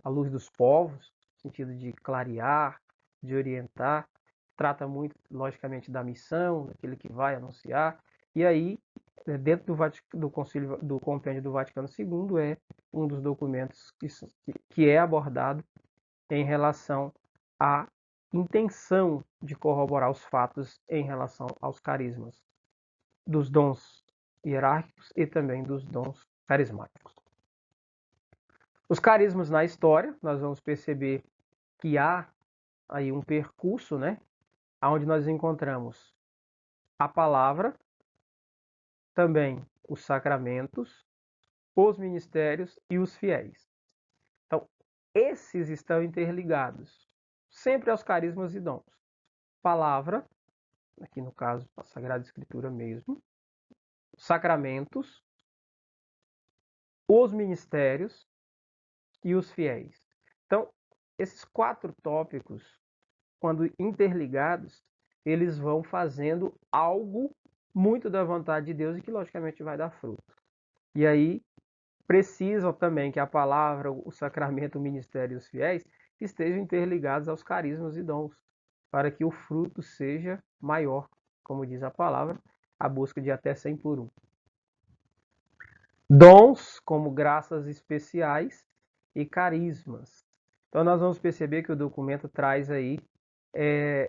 a luz dos povos, no sentido de clarear, de orientar. Trata muito, logicamente, da missão, daquele que vai anunciar. E aí, dentro do Concílio, do Compêndio do Vaticano II, é um dos documentos que é abordado em relação à intenção de corroborar os fatos em relação aos carismas, dos dons hierárquicos e também dos dons carismáticos. Os carismas na história, nós vamos perceber que há aí um percurso, né, onde nós encontramos a palavra, também os sacramentos, os ministérios e os fiéis. Então, esses estão interligados sempre aos carismas e dons. Palavra, aqui no caso a Sagrada Escritura mesmo, sacramentos, os ministérios e os fiéis. Então, esses 4 tópicos, quando interligados, eles vão fazendo algo muito da vontade de Deus e que logicamente vai dar fruto. E aí precisam também que a palavra, o sacramento, o ministério e os fiéis estejam interligados aos carismas e dons, para que o fruto seja maior, como diz a palavra, a busca de até 100 por 1. Dons como graças especiais e carismas. Então nós vamos perceber que o documento traz aí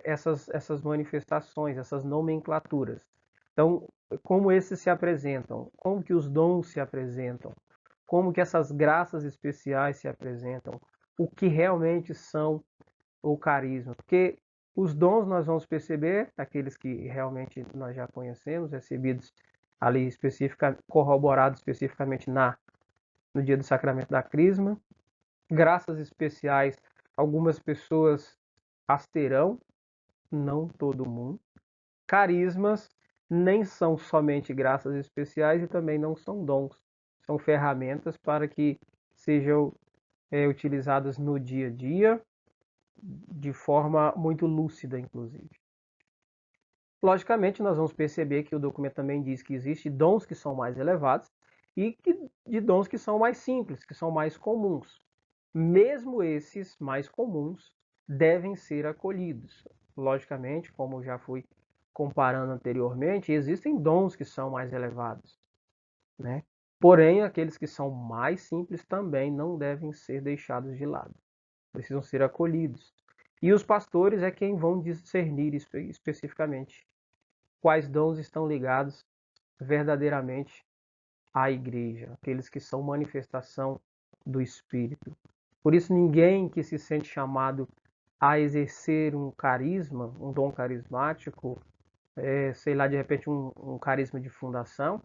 essas manifestações, essas nomenclaturas. Então, como esses se apresentam? Como que os dons se apresentam? Como que essas graças especiais se apresentam? O que realmente são o carisma? Porque os dons nós vamos perceber, aqueles que realmente nós já conhecemos, recebidos ali corroborados especificamente no dia do sacramento da crisma. Graças especiais, algumas pessoas as terão, não todo mundo. Carismas nem são somente graças especiais e também não são dons. São ferramentas para que sejam utilizadas no dia a dia, de forma muito lúcida, inclusive. Logicamente, nós vamos perceber que o documento também diz que existem dons que são mais elevados e de dons que são mais simples, que são mais comuns. Mesmo esses mais comuns devem ser acolhidos. Logicamente, como já fui comparando anteriormente, existem dons que são mais elevados, né? Porém, aqueles que são mais simples também não devem ser deixados de lado. Precisam ser acolhidos. E os pastores é quem vão discernir especificamente quais dons estão ligados verdadeiramente à igreja, aqueles que são manifestação do Espírito. Por isso, ninguém que se sente chamado a exercer um carisma, um dom carismático, sei lá, de repente um carisma de fundação,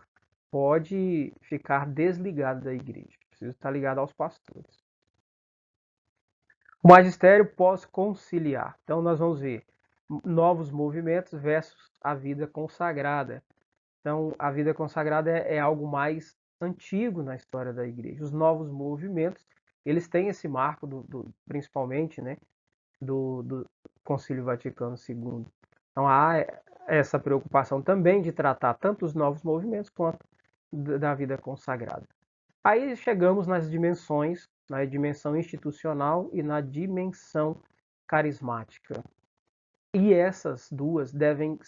pode ficar desligado da igreja. Precisa estar ligado aos pastores. O magistério pós-conciliar. Então, nós vamos ver novos movimentos versus a vida consagrada. Então, a vida consagrada é algo mais antigo na história da igreja. Os novos movimentos, eles têm esse marco, principalmente, né, do Concílio Vaticano II. Então, há essa preocupação também de tratar tanto os novos movimentos quanto da vida consagrada. Aí chegamos nas dimensões, na dimensão institucional e na dimensão carismática. E essas duas devem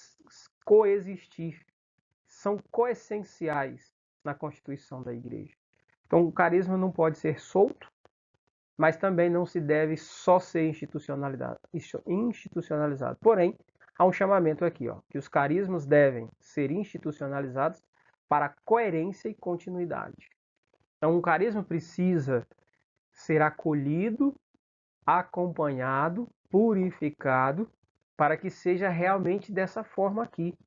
coexistir, são coessenciais na constituição da igreja. Então, o carisma não pode ser solto, mas também não se deve só ser institucionalizado. Porém, há um chamamento aqui, ó, que os carismas devem ser institucionalizados para coerência e continuidade. Então, um carisma precisa ser acolhido, acompanhado, purificado, para que seja realmente dessa forma aqui,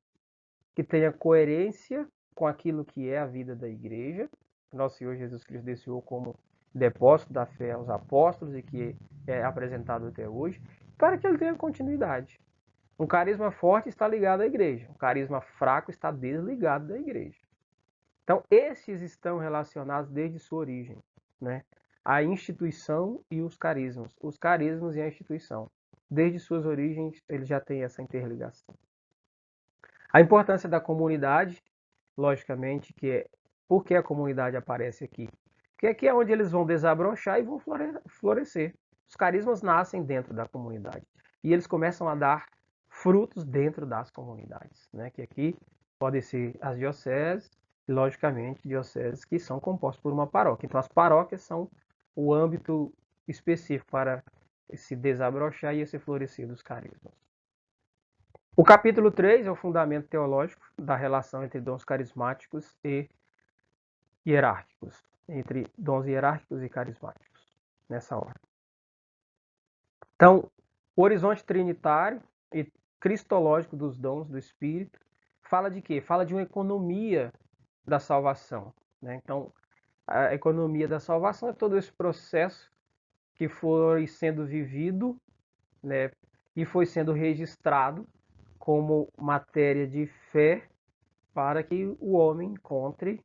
que tenha coerência com aquilo que é a vida da igreja. Nosso Senhor Jesus Cristo deixou como depósito da fé aos apóstolos e que é apresentado até hoje, para que ele tenha continuidade. Um carisma forte está ligado à igreja, um carisma fraco está desligado da igreja. Então, esses estão relacionados desde sua origem, né? A instituição e os carismas e a instituição. Desde suas origens, eles já têm essa interligação. A importância da comunidade, logicamente, que é por que a comunidade aparece aqui? Porque aqui é onde eles vão desabrochar e vão florescer. Os carismas nascem dentro da comunidade e eles começam a dar frutos dentro das comunidades, né? Que aqui podem ser as dioceses, e logicamente dioceses que são compostas por uma paróquia. Então as paróquias são o âmbito específico para se desabrochar e esse florescer dos carismas. O capítulo 3 é o fundamento teológico da relação entre dons carismáticos e hierárquicos, entre dons hierárquicos e carismáticos, nessa ordem. Então, o horizonte trinitário e cristológico dos dons do Espírito fala de quê? Fala de uma economia da salvação, né? Então, a economia da salvação é todo esse processo que foi sendo vivido, né, e foi sendo registrado como matéria de fé para que o homem encontre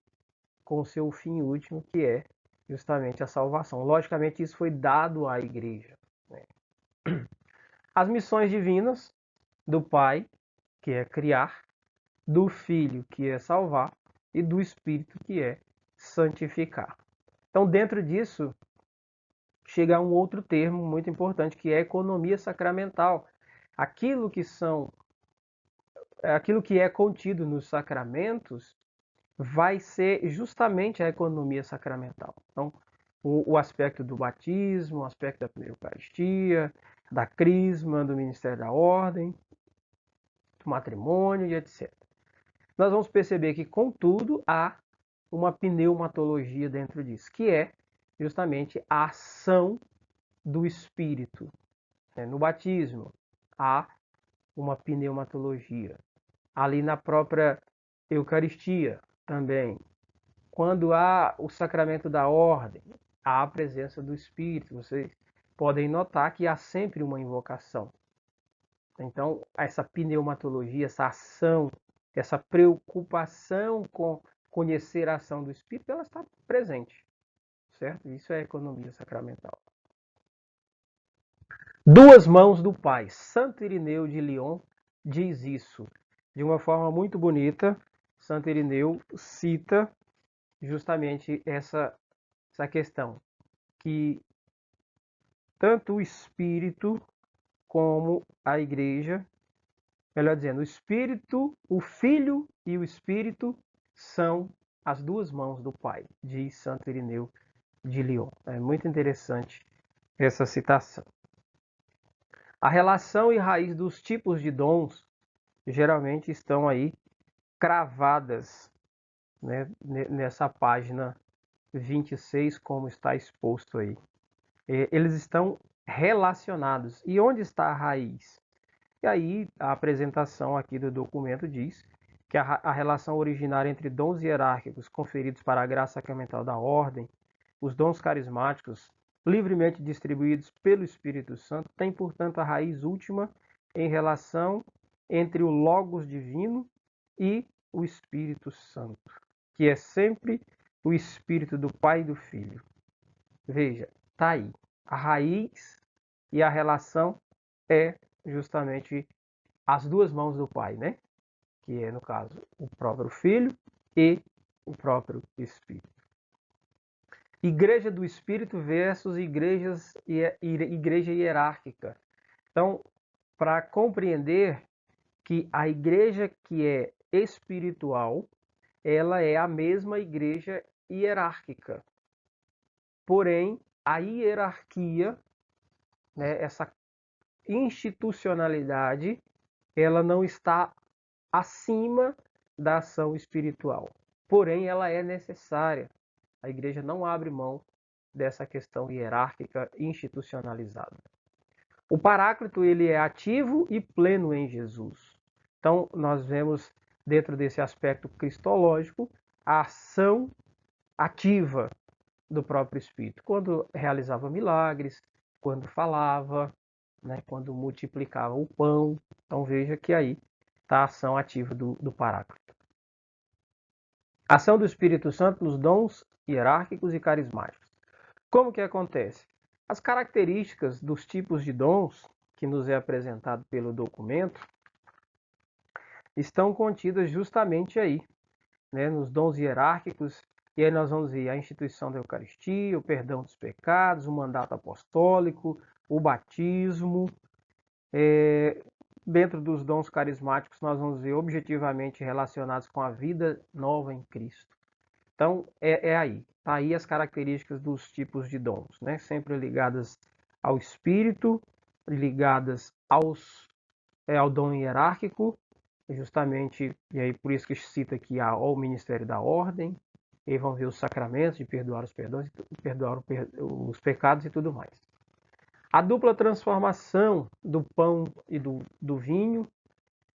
com o seu fim último, que é justamente a salvação. Logicamente, isso foi dado à igreja, né? As missões divinas do Pai, que é criar, do Filho, que é salvar, e do Espírito, que é santificar. Então, dentro disso, chega um outro termo muito importante, que é economia sacramental. Aquilo que é contido nos sacramentos vai ser justamente a economia sacramental. Então, o aspecto do batismo, o aspecto da primeira Eucaristia, da crisma, do ministério da ordem, do matrimônio e etc. Nós vamos perceber que, contudo, há uma pneumatologia dentro disso, que é justamente a ação do Espírito. No batismo, há uma pneumatologia. Ali na própria Eucaristia, também. Quando há o sacramento da ordem, há a presença do Espírito. Vocês podem notar que há sempre uma invocação. Então, essa pneumatologia, essa ação, essa preocupação com conhecer a ação do Espírito, ela está presente, certo? Isso é economia sacramental. Duas mãos do Pai. Santo Irineu de Lyon diz isso de uma forma muito bonita. Santo Irineu cita justamente essa questão, que tanto o Espírito como a Igreja, melhor dizendo, o Espírito, o Filho e o Espírito são as duas mãos do Pai, diz Santo Irineu de Lyon. É muito interessante essa citação. A relação e raiz dos tipos de dons geralmente estão aí cravadas, né, nessa página 26, como está exposto aí. Eles estão relacionados. E onde está a raiz? E aí a apresentação aqui do documento diz que a relação originária entre dons hierárquicos conferidos para a graça sacramental da ordem, os dons carismáticos livremente distribuídos pelo Espírito Santo, tem, portanto, a raiz última em relação entre o Logos divino e o Espírito Santo, que é sempre o Espírito do Pai e do Filho. Veja, está aí. A raiz e a relação é justamente as duas mãos do Pai, né? Que é, no caso, o próprio Filho e o próprio Espírito. Igreja do Espírito versus igreja hierárquica. Então, para compreender que a igreja que é espiritual, ela é a mesma igreja hierárquica. Porém, a hierarquia, né, essa institucionalidade, ela não está acima da ação espiritual. Porém, ela é necessária. A igreja não abre mão dessa questão hierárquica institucionalizada. O Paráclito, ele é ativo e pleno em Jesus. Então, nós vemos dentro desse aspecto cristológico a ação ativa do próprio Espírito, quando realizava milagres, quando falava, né, quando multiplicava o pão. Então veja que aí está a ação ativa do Paráclito. Ação do Espírito Santo nos dons hierárquicos e carismáticos. Como que acontece? As características dos tipos de dons que nos é apresentado pelo documento estão contidas justamente aí, né, nos dons hierárquicos. E aí nós vamos ver a instituição da Eucaristia, o perdão dos pecados, o mandato apostólico, o batismo. Dentro dos dons carismáticos, nós vamos ver objetivamente relacionados com a vida nova em Cristo. Então, aí. Tá aí as características dos tipos de dons, né? Sempre ligadas ao Espírito, ligadas ao dom hierárquico, justamente, e aí por isso que cita aqui o ministério da ordem, e aí vão ver os sacramentos de perdoar os perdões, perdoar os pecados e tudo mais. A dupla transformação do pão e do vinho,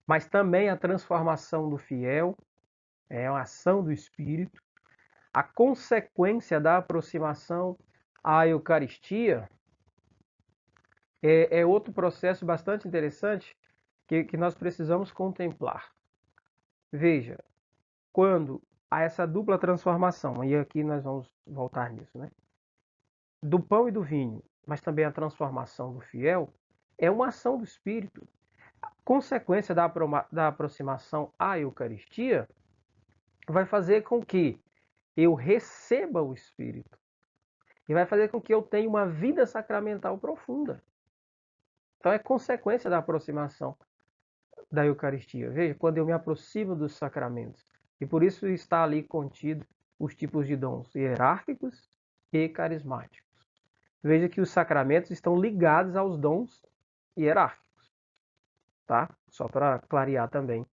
mas também a transformação do fiel, é uma ação do Espírito. A consequência da aproximação à Eucaristia é outro processo bastante interessante que nós precisamos contemplar. Veja, quando há essa dupla transformação, e aqui nós vamos voltar nisso, né? Do pão e do vinho, mas também a transformação do fiel, é uma ação do Espírito. A consequência da aproximação à Eucaristia vai fazer com que eu receba o Espírito e vai fazer com que eu tenha uma vida sacramental profunda. Então é consequência da aproximação da Eucaristia. Veja, quando eu me aproximo dos sacramentos. E por isso está ali contido os tipos de dons hierárquicos e carismáticos. Veja que os sacramentos estão ligados aos dons hierárquicos, tá? Só para clarear também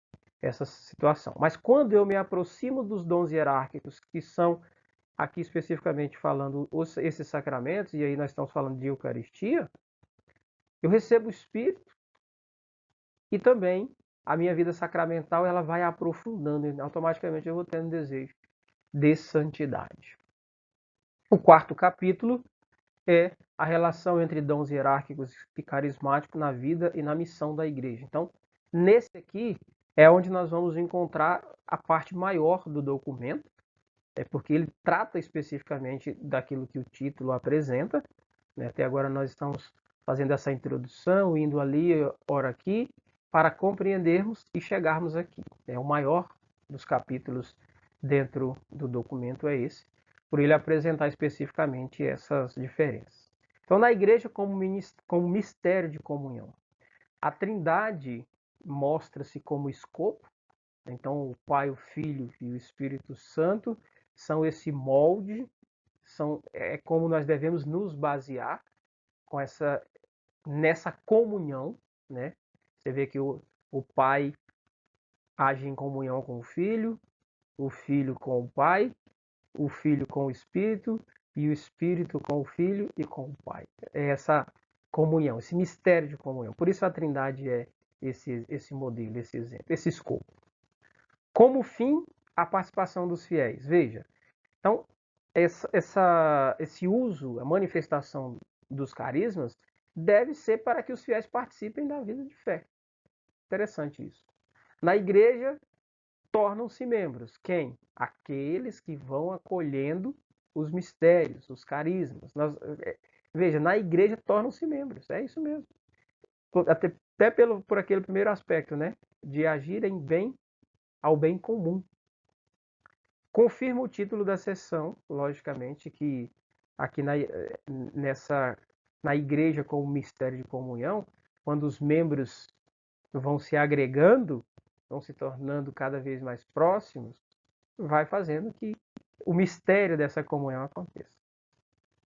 essa situação. Mas quando eu me aproximo dos dons hierárquicos, que são, aqui especificamente falando, esses sacramentos, e aí nós estamos falando de Eucaristia, eu recebo o Espírito e também a minha vida sacramental ela vai aprofundando e automaticamente eu vou tendo desejo de santidade. O quarto capítulo é a relação entre dons hierárquicos e carismáticos na vida e na missão da igreja. Então, nesse aqui é onde nós vamos encontrar a parte maior do documento, porque ele trata especificamente daquilo que o título apresenta. Né? Até agora nós estamos fazendo essa introdução, indo ali, ora aqui, para compreendermos e chegarmos aqui. O maior dos capítulos dentro do documento é esse, por ele apresentar especificamente essas diferenças. Então, na igreja como mistério de comunhão, a Trindade mostra-se como escopo. Então, o Pai, o Filho e o Espírito Santo são esse molde, é como nós devemos nos basear com nessa comunhão, né? Você vê que o Pai age em comunhão com o Filho com o Pai, o Filho com o Espírito e o Espírito com o Filho e com o Pai. É essa comunhão, esse mistério de comunhão. Por isso a Trindade é esse modelo, esse exemplo, esse escopo. Como fim, a participação dos fiéis. Veja, então, esse uso, a manifestação dos carismas, deve ser para que os fiéis participem da vida de fé. Interessante isso. Na igreja, tornam-se membros. Quem? Aqueles que vão acolhendo os mistérios, os carismas. Veja, na igreja tornam-se membros. É isso mesmo. Até por aquele primeiro aspecto, né? De agirem bem ao bem comum. Confirma o título da sessão, logicamente, que aqui na igreja como mistério de comunhão, quando os membros vão se agregando, vão se tornando cada vez mais próximos, vai fazendo que o mistério dessa comunhão aconteça.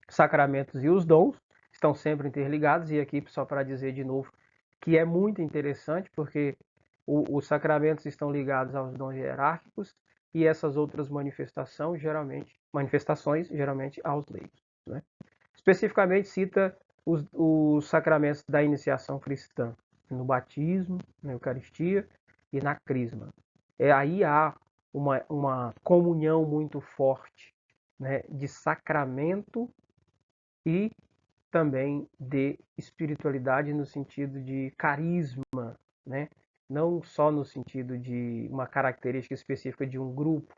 sacramentos e os dons estão sempre interligados, e aqui só para dizer de novo que é muito interessante, porque os sacramentos estão ligados aos dons hierárquicos e essas outras manifestações geralmente aos leigos, né? Especificamente cita os sacramentos da iniciação cristã, no batismo, na Eucaristia e na Crisma. Aí há uma comunhão muito forte, né, de sacramento e também de espiritualidade no sentido de carisma, né? Não só no sentido de uma característica específica de um grupo,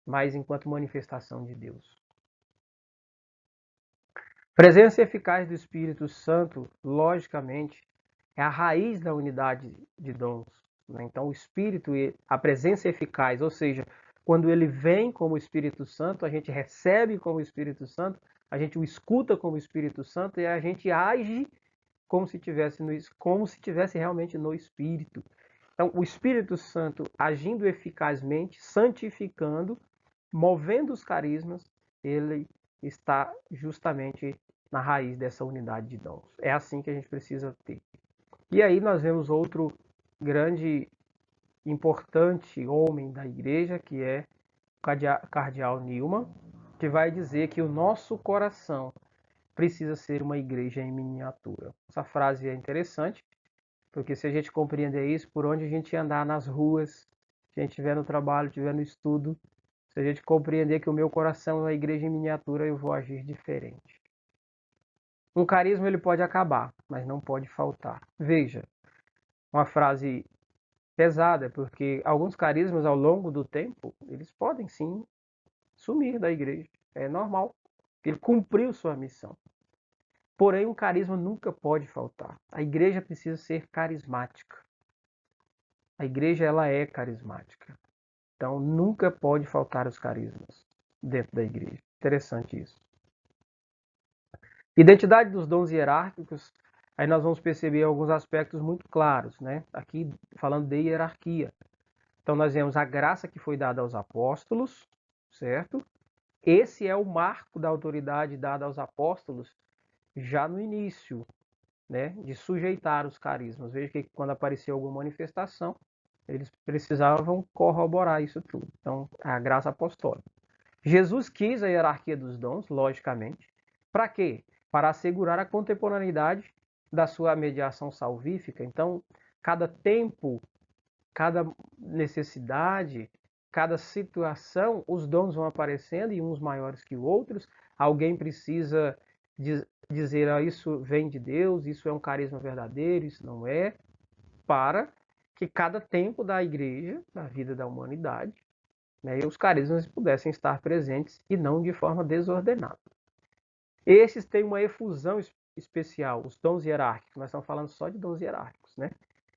mas enquanto manifestação de Deus. Presença eficaz do Espírito Santo, logicamente, é a raiz da unidade de dons, né? Então, o Espírito, a presença eficaz, ou seja, quando ele vem como Espírito Santo, a gente recebe como Espírito Santo, a gente o escuta como Espírito Santo e a gente age como se tivesse realmente no Espírito. Então, o Espírito Santo agindo eficazmente, santificando, movendo os carismas, ele está justamente na raiz dessa unidade de dons. É assim que a gente precisa ter. E aí nós vemos outro grande, importante homem da igreja, que é o cardeal Newman, que vai dizer que o nosso coração precisa ser uma igreja em miniatura. Essa frase é interessante, porque se a gente compreender isso, por onde a gente andar nas ruas, se a gente estiver no trabalho, estiver no estudo, se a gente compreender que o meu coração é uma igreja em miniatura, eu vou agir diferente. Um carisma ele pode acabar, mas não pode faltar. Veja, uma frase pesada, porque alguns carismas ao longo do tempo, eles podem sim sumir da igreja. É normal. Ele cumpriu sua missão. Porém, um carisma nunca pode faltar. A igreja precisa ser carismática. A igreja ela é carismática. Então, nunca pode faltar os carismas dentro da igreja. Interessante isso. Identidade dos dons hierárquicos, aí nós vamos perceber alguns aspectos muito claros, né? Aqui falando de hierarquia. Então, nós vemos a graça que foi dada aos apóstolos, certo? Esse é o marco da autoridade dada aos apóstolos já no início, né? De sujeitar os carismas. Veja que quando apareceu alguma manifestação, eles precisavam corroborar isso tudo. Então, a graça apostólica. Jesus quis a hierarquia dos dons, logicamente. Para quê? Para assegurar a contemporaneidade da sua mediação salvífica. Então, cada tempo, cada necessidade, cada situação, os dons vão aparecendo e uns maiores que outros. Alguém precisa dizer, ah, isso vem de Deus, isso é um carisma verdadeiro, isso não é, para que cada tempo da igreja, da vida da humanidade, né, e os carismas pudessem estar presentes e não de forma desordenada. Esses têm uma efusão especial, os dons hierárquicos, nós estamos falando só de dons hierárquicos, né?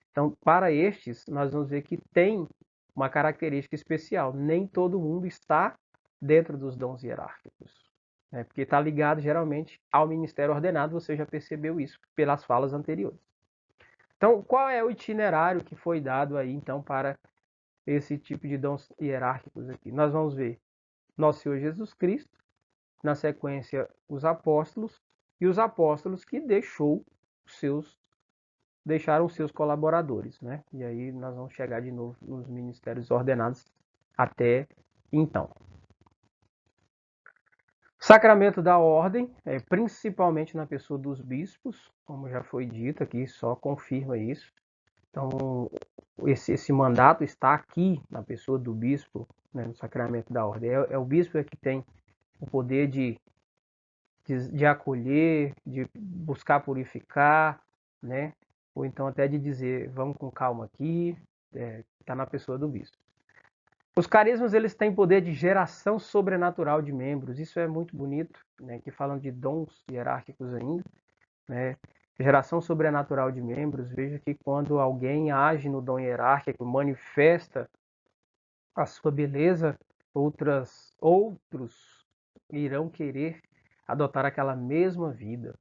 Então, para estes, nós vamos ver que tem uma característica especial. Nem todo mundo está dentro dos dons hierárquicos, né? Porque está ligado geralmente ao ministério ordenado, você já percebeu isso pelas falas anteriores. Então, qual é o itinerário que foi dado aí, então, para esse tipo de dons hierárquicos aqui? Nós vamos ver nosso Senhor Jesus Cristo, na sequência os apóstolos, e os apóstolos que deixaram seus colaboradores, né? E aí nós vamos chegar de novo nos ministérios ordenados até então. Sacramento da ordem, principalmente na pessoa dos bispos, como já foi dito aqui, só confirma isso. Então, esse mandato está aqui na pessoa do bispo, né, no sacramento da ordem. É o bispo que tem o poder de acolher, de buscar purificar, né? Ou então até de dizer, vamos com calma aqui, está na pessoa do bispo. Os carismas eles têm poder de geração sobrenatural de membros, isso é muito bonito, né? Que falando de dons hierárquicos ainda, né? Geração sobrenatural de membros, veja que quando alguém age no dom hierárquico, manifesta a sua beleza, outros irão querer adotar aquela mesma vida.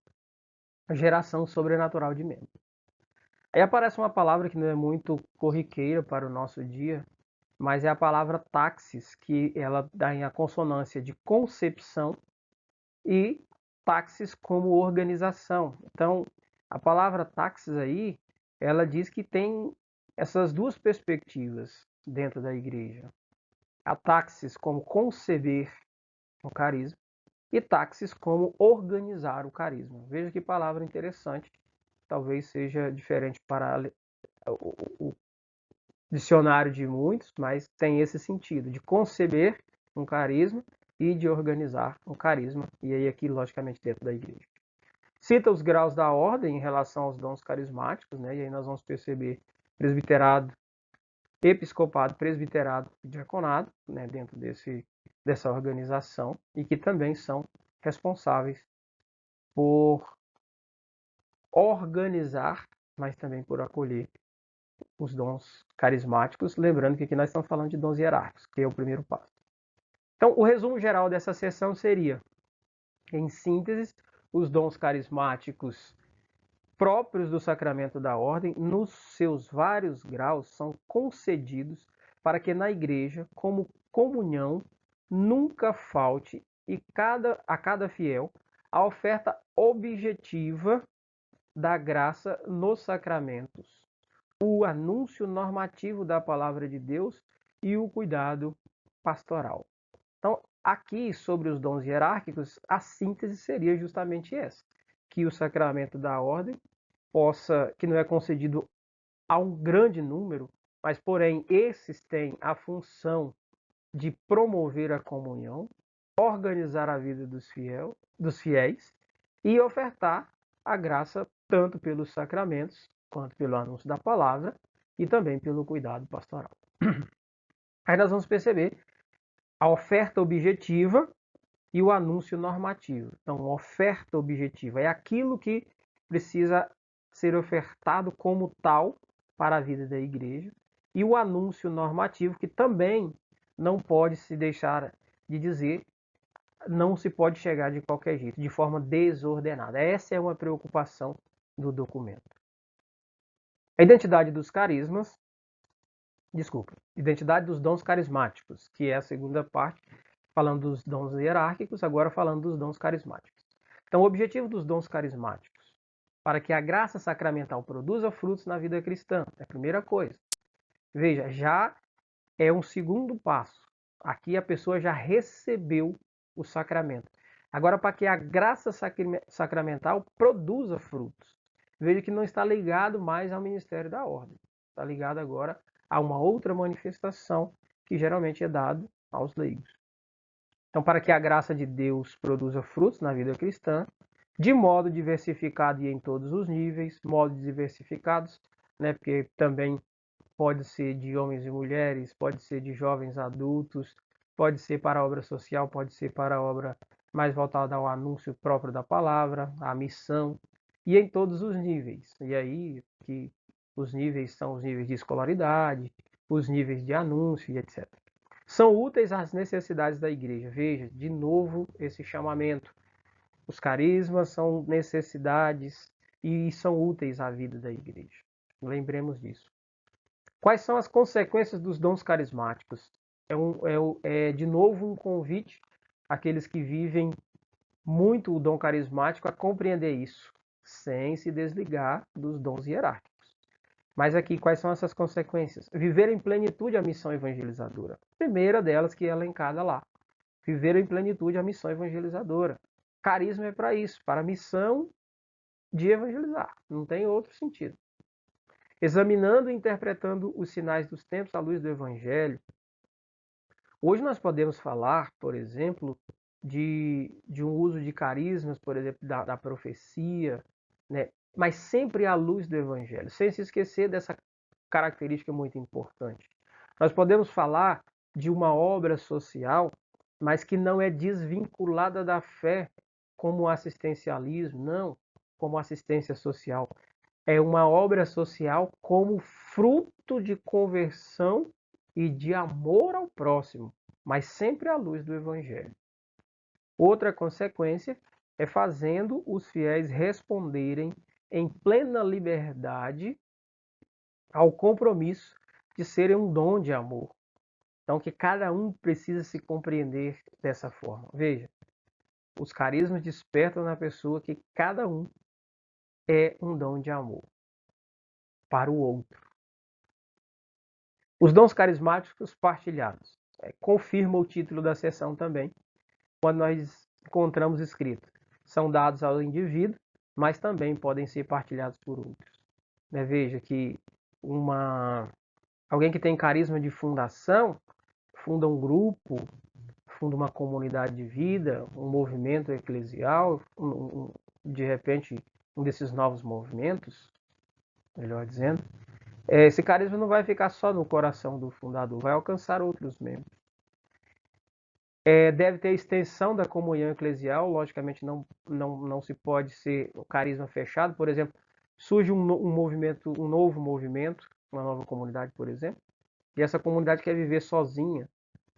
A geração sobrenatural de membros. Aí aparece uma palavra que não é muito corriqueira para o nosso dia, mas é a palavra taxis, que ela dá em a consonância de concepção e táxis como organização. Então, a palavra táxis aí, ela diz que tem essas duas perspectivas dentro da igreja. A táxis como conceber o carisma e táxis como organizar o carisma. Veja que palavra interessante. Talvez seja diferente para o dicionário de muitos, mas tem esse sentido de conceber um carisma e de organizar um carisma, e aí aqui, logicamente, dentro da igreja. Cita os graus da ordem em relação aos dons carismáticos, né? E aí nós vamos perceber presbiterado, episcopado, presbiterado e diaconado, né? Dentro dessa organização, e que também são responsáveis por organizar, mas também por acolher os dons carismáticos, lembrando que aqui nós estamos falando de dons hierárquicos, que é o primeiro passo. Então, o resumo geral dessa sessão seria, em síntese, os dons carismáticos próprios do sacramento da ordem, nos seus vários graus, são concedidos para que na igreja, como comunhão, nunca falte a cada fiel a oferta objetiva da graça nos sacramentos, o anúncio normativo da palavra de Deus e o cuidado pastoral. Então, aqui sobre os dons hierárquicos, a síntese seria justamente essa, que o sacramento da ordem que não é concedido a um grande número, mas porém esses têm a função de promover a comunhão, organizar a vida dos fiéis e ofertar a graça tanto pelos sacramentos quanto pelo anúncio da palavra e também pelo cuidado pastoral. Aí nós vamos perceber a oferta objetiva e o anúncio normativo. Então, oferta objetiva é aquilo que precisa ser ofertado como tal para a vida da igreja, e o anúncio normativo, que também não pode se deixar de dizer, não se pode chegar de qualquer jeito, de forma desordenada. Essa é uma preocupação do documento. A identidade dos carismas, identidade dos dons carismáticos, que é a segunda parte, falando dos dons hierárquicos, agora falando dos dons carismáticos. Então, o objetivo dos dons carismáticos, para que a graça sacramental produza frutos na vida cristã, é a primeira coisa. Veja, já é um segundo passo. Aqui a pessoa já recebeu o sacramento. Agora, para que a graça sacramental produza frutos. Veja que não está ligado mais ao ministério da ordem. Está ligado agora a uma outra manifestação que geralmente é dado aos leigos. Então, para que a graça de Deus produza frutos na vida cristã, de modo diversificado e em todos os níveis, modos diversificados, né? Porque também pode ser de homens e mulheres, pode ser de jovens adultos, pode ser para a obra social, pode ser para a obra mais voltada ao anúncio próprio da palavra, à missão, e em todos os níveis. E aí que os níveis são os níveis de escolaridade, os níveis de anúncio e etc. São úteis às necessidades da igreja. Veja, de novo, esse chamamento. Os carismas são necessidades e são úteis à vida da igreja. Lembremos disso. Quais são as consequências dos dons carismáticos? É de novo um convite àqueles que vivem muito o dom carismático a compreender isso, sem se desligar dos dons hierárquicos. Mas aqui, quais são essas consequências? Viver em plenitude a missão evangelizadora. A primeira delas que é elencada lá. Viver em plenitude a missão evangelizadora. Carisma é para isso, para a missão de evangelizar. Não tem outro sentido. Examinando e interpretando os sinais dos tempos à luz do Evangelho. Hoje nós podemos falar, por exemplo, de um uso de carismas, por exemplo, da profecia, né? Mas sempre à luz do Evangelho, sem se esquecer dessa característica muito importante. Nós podemos falar de uma obra social, mas que não é desvinculada da fé como assistencialismo, não, como assistência social. É uma obra social como fruto de conversão e de amor ao próximo, mas sempre à luz do Evangelho. Outra consequência é fazendo os fiéis responderem em plena liberdade ao compromisso de serem um dom de amor. Então, que cada um precisa se compreender dessa forma. Veja, Os carismas despertam na pessoa que cada um é um dom de amor para o outro. Os dons carismáticos partilhados. Confirma o título da sessão também, quando nós encontramos escrito. São dados ao indivíduo, mas também podem ser partilhados por outros. Veja que alguém que tem carisma de fundação, funda um grupo, funda uma comunidade de vida, um movimento eclesial, de repente um desses novos movimentos, melhor dizendo, esse carisma não vai ficar só no coração do fundador, vai alcançar outros membros. Deve ter extensão da comunhão eclesial, logicamente não se pode ser o carisma fechado. Por exemplo, surge um novo movimento, uma nova comunidade, por exemplo, e essa comunidade quer viver sozinha.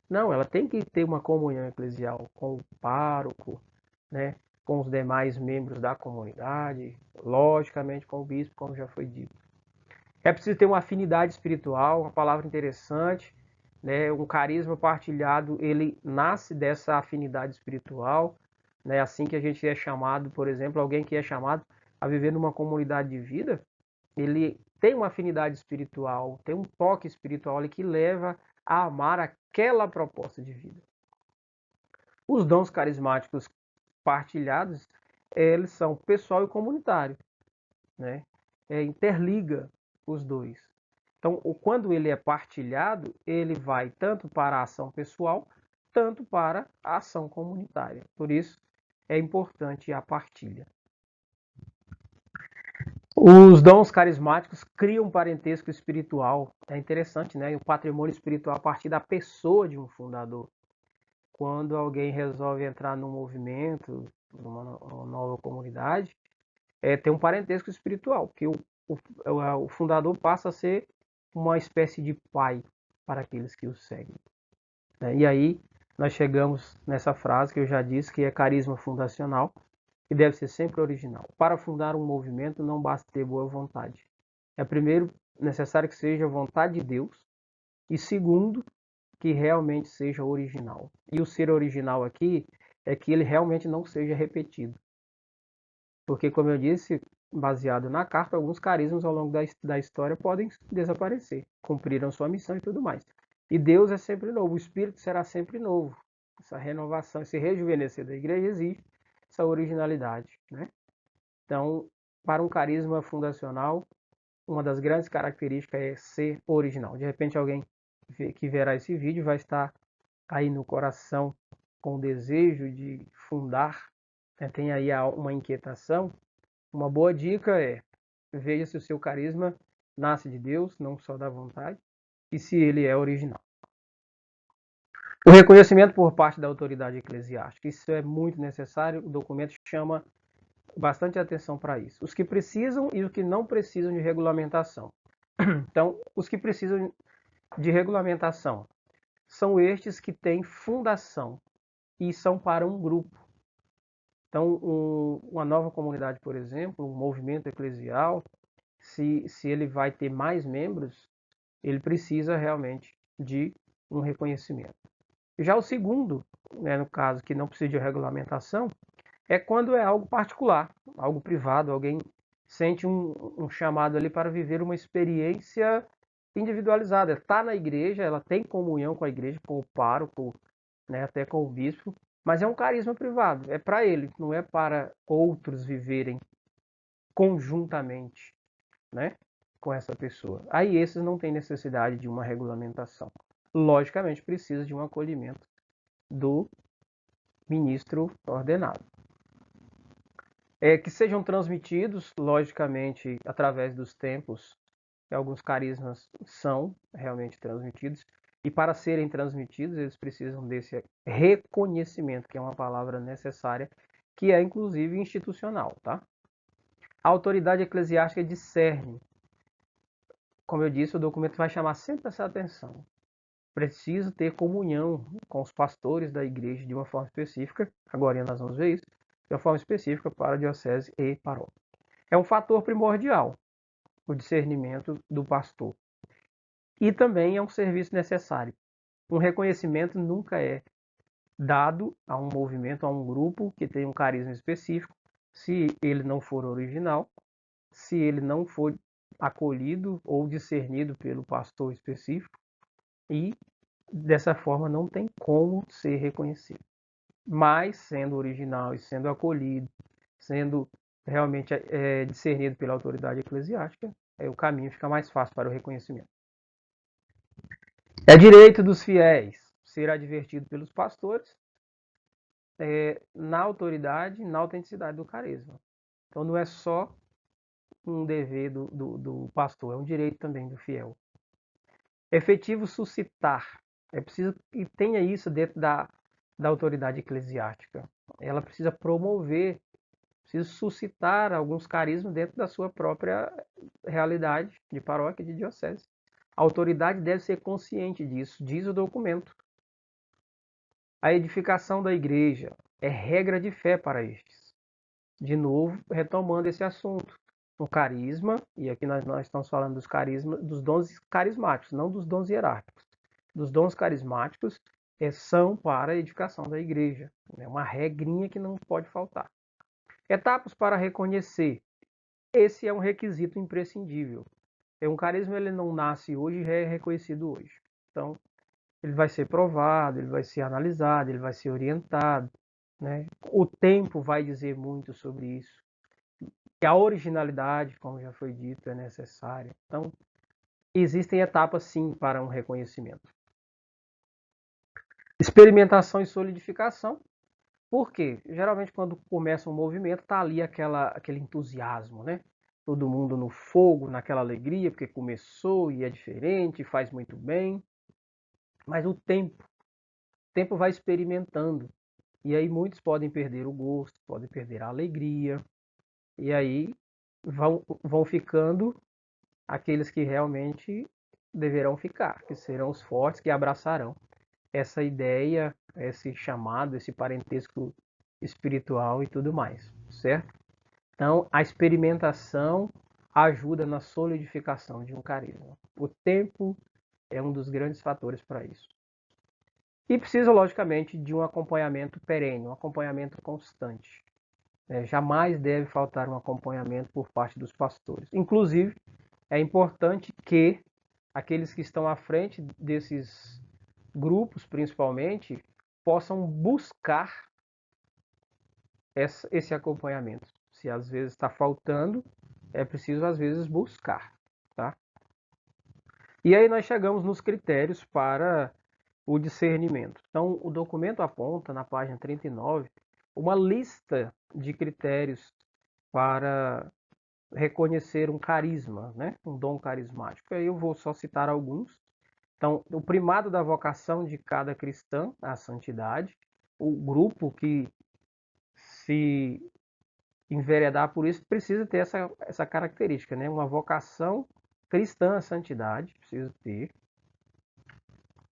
Não, ela tem que ter uma comunhão eclesial com o pároco, né, com os demais membros da comunidade, logicamente com o bispo, como já foi dito. É preciso ter uma afinidade espiritual, uma palavra interessante, né? Um carisma partilhado, ele nasce dessa afinidade espiritual, né? Assim que a gente é chamado, por exemplo, alguém que é chamado a viver numa comunidade de vida, ele tem uma afinidade espiritual, tem um toque espiritual ali que leva a amar aquela proposta de vida. Os dons carismáticos partilhados, eles são pessoal e comunitário, né? Interliga os dois. Então, quando ele é partilhado, ele vai tanto para a ação pessoal, tanto para a ação comunitária. Por isso, é importante a partilha. Os dons carismáticos criam um parentesco espiritual. É interessante, né? O patrimônio espiritual a partir da pessoa de um fundador. Quando alguém resolve entrar num movimento, numa nova comunidade, tem um parentesco espiritual, porque o fundador passa a ser uma espécie de pai para aqueles que o seguem. E aí nós chegamos nessa frase que eu já disse, que é carisma fundacional, e deve ser sempre original. Para fundar um movimento não basta ter boa vontade. É primeiro necessário que seja a vontade de Deus, e segundo, que realmente seja original. E o ser original aqui é que ele realmente não seja repetido. Porque, como eu disse, baseado na carta, alguns carismas ao longo da história podem desaparecer, cumpriram sua missão e tudo mais. E Deus é sempre novo, o Espírito será sempre novo. Essa renovação, esse rejuvenescer da igreja exige essa originalidade, né? Então, para um carisma fundacional, uma das grandes características é ser original. De repente, alguém que verá esse vídeo vai estar aí no coração com o desejo de fundar, né? Tem aí uma inquietação. Uma boa dica é: veja se o seu carisma nasce de Deus, não só da vontade, e se ele é original. O reconhecimento por parte da autoridade eclesiástica. Isso é muito necessário, o documento chama bastante atenção para isso. Os que precisam e os que não precisam de regulamentação. Então, os que precisam de regulamentação são estes que têm fundação e são para um grupo. Então, uma nova comunidade, por exemplo, um movimento eclesial, se ele vai ter mais membros, ele precisa realmente de um reconhecimento. Já o segundo, né, no caso que não precisa de regulamentação, é quando é algo particular, algo privado, alguém sente um chamado ali para viver uma experiência individualizada. Está na igreja, ela tem comunhão com a igreja, com o pároco, né, até com o bispo, mas é um carisma privado, é para ele, não é para outros viverem conjuntamente, né, com essa pessoa. Aí esses não têm necessidade de uma regulamentação. Logicamente precisa de um acolhimento do ministro ordenado. Que sejam transmitidos, logicamente, através dos tempos. Alguns carismas são realmente transmitidos, e para serem transmitidos, eles precisam desse reconhecimento, que é uma palavra necessária, que é inclusive institucional, tá? A autoridade eclesiástica discerne. Como eu disse, o documento vai chamar sempre essa atenção. Preciso ter comunhão com os pastores da igreja de uma forma específica. Agora nós vamos ver isso. De uma forma específica para a diocese e paróquia. É um fator primordial, o discernimento do pastor. E também é um serviço necessário. Um reconhecimento nunca é dado a um movimento, a um grupo que tem um carisma específico, se ele não for original, se ele não for acolhido ou discernido pelo pastor específico, e dessa forma não tem como ser reconhecido. Mas, sendo original e sendo acolhido, sendo realmente discernido pela autoridade eclesiástica, o caminho fica mais fácil para o reconhecimento. É direito dos fiéis ser advertido pelos pastores na autoridade, na autenticidade do carisma. Então não é só um dever do pastor, é um direito também do fiel. Efetivo suscitar. É preciso que tenha isso dentro da autoridade eclesiástica. Ela precisa promover, precisa suscitar alguns carismas dentro da sua própria realidade de paróquia, de diocese. A autoridade deve ser consciente disso, diz o documento. A edificação da igreja é regra de fé para estes. De novo, retomando esse assunto. O carisma, e aqui nós estamos falando dos carismas, dos dons carismáticos, não dos dons hierárquicos. Dos dons carismáticos são para a edificação da igreja. É uma regrinha que não pode faltar. Etapas para reconhecer. Esse é um requisito imprescindível. Um carisma ele não nasce hoje e é reconhecido hoje. Então, ele vai ser provado, ele vai ser analisado, ele vai ser orientado. Né? O tempo vai dizer muito sobre isso. Que a originalidade, como já foi dito, é necessária. Então, existem etapas sim para um reconhecimento. Experimentação e solidificação. Por quê? Geralmente quando começa um movimento, está ali aquele entusiasmo, né? Todo mundo no fogo, naquela alegria, porque começou e é diferente, faz muito bem. Mas o tempo vai experimentando. E aí muitos podem perder o gosto, podem perder a alegria. E aí vão ficando aqueles que realmente deverão ficar, que serão os fortes, que abraçarão essa ideia, esse chamado, esse parentesco espiritual e tudo mais, certo? Então, a experimentação ajuda na solidificação de um carisma. O tempo é um dos grandes fatores para isso. E precisa, logicamente, de um acompanhamento perene, um acompanhamento constante. Jamais deve faltar um acompanhamento por parte dos pastores. Inclusive, é importante que aqueles que estão à frente desses grupos, principalmente, possam buscar esse acompanhamento. Se às vezes está faltando, é preciso às vezes buscar. Tá? E aí nós chegamos nos critérios para o discernimento. Então, o documento aponta, na página 39, uma lista de critérios para reconhecer um carisma, né? Um dom carismático. Aí eu vou só citar alguns. Então, o primado da vocação de cada cristão, a santidade, o grupo que se enveredar por isso precisa ter essa característica, né? Uma vocação cristã à santidade, precisa ter.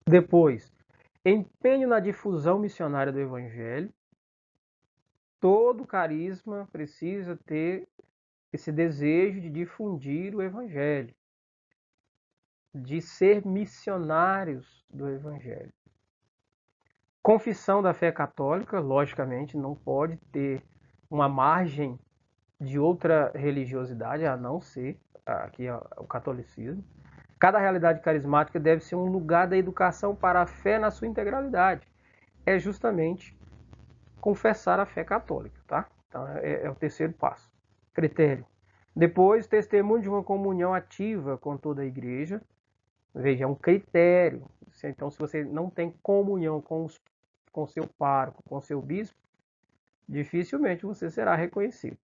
Depois, empenho na difusão missionária do evangelho. Todo carisma precisa ter esse desejo de difundir o evangelho, de ser missionários do evangelho. Confissão da fé católica, logicamente, não pode ter uma margem de outra religiosidade, a não ser aqui o catolicismo. Cada realidade carismática deve ser um lugar da educação para a fé na sua integralidade. É justamente confessar a fé católica, tá? Então é o terceiro passo. Critério. Depois, testemunho de uma comunhão ativa com toda a igreja. Veja, é um critério. Então, se você não tem comunhão com seu pároco, com seu bispo, dificilmente você será reconhecido.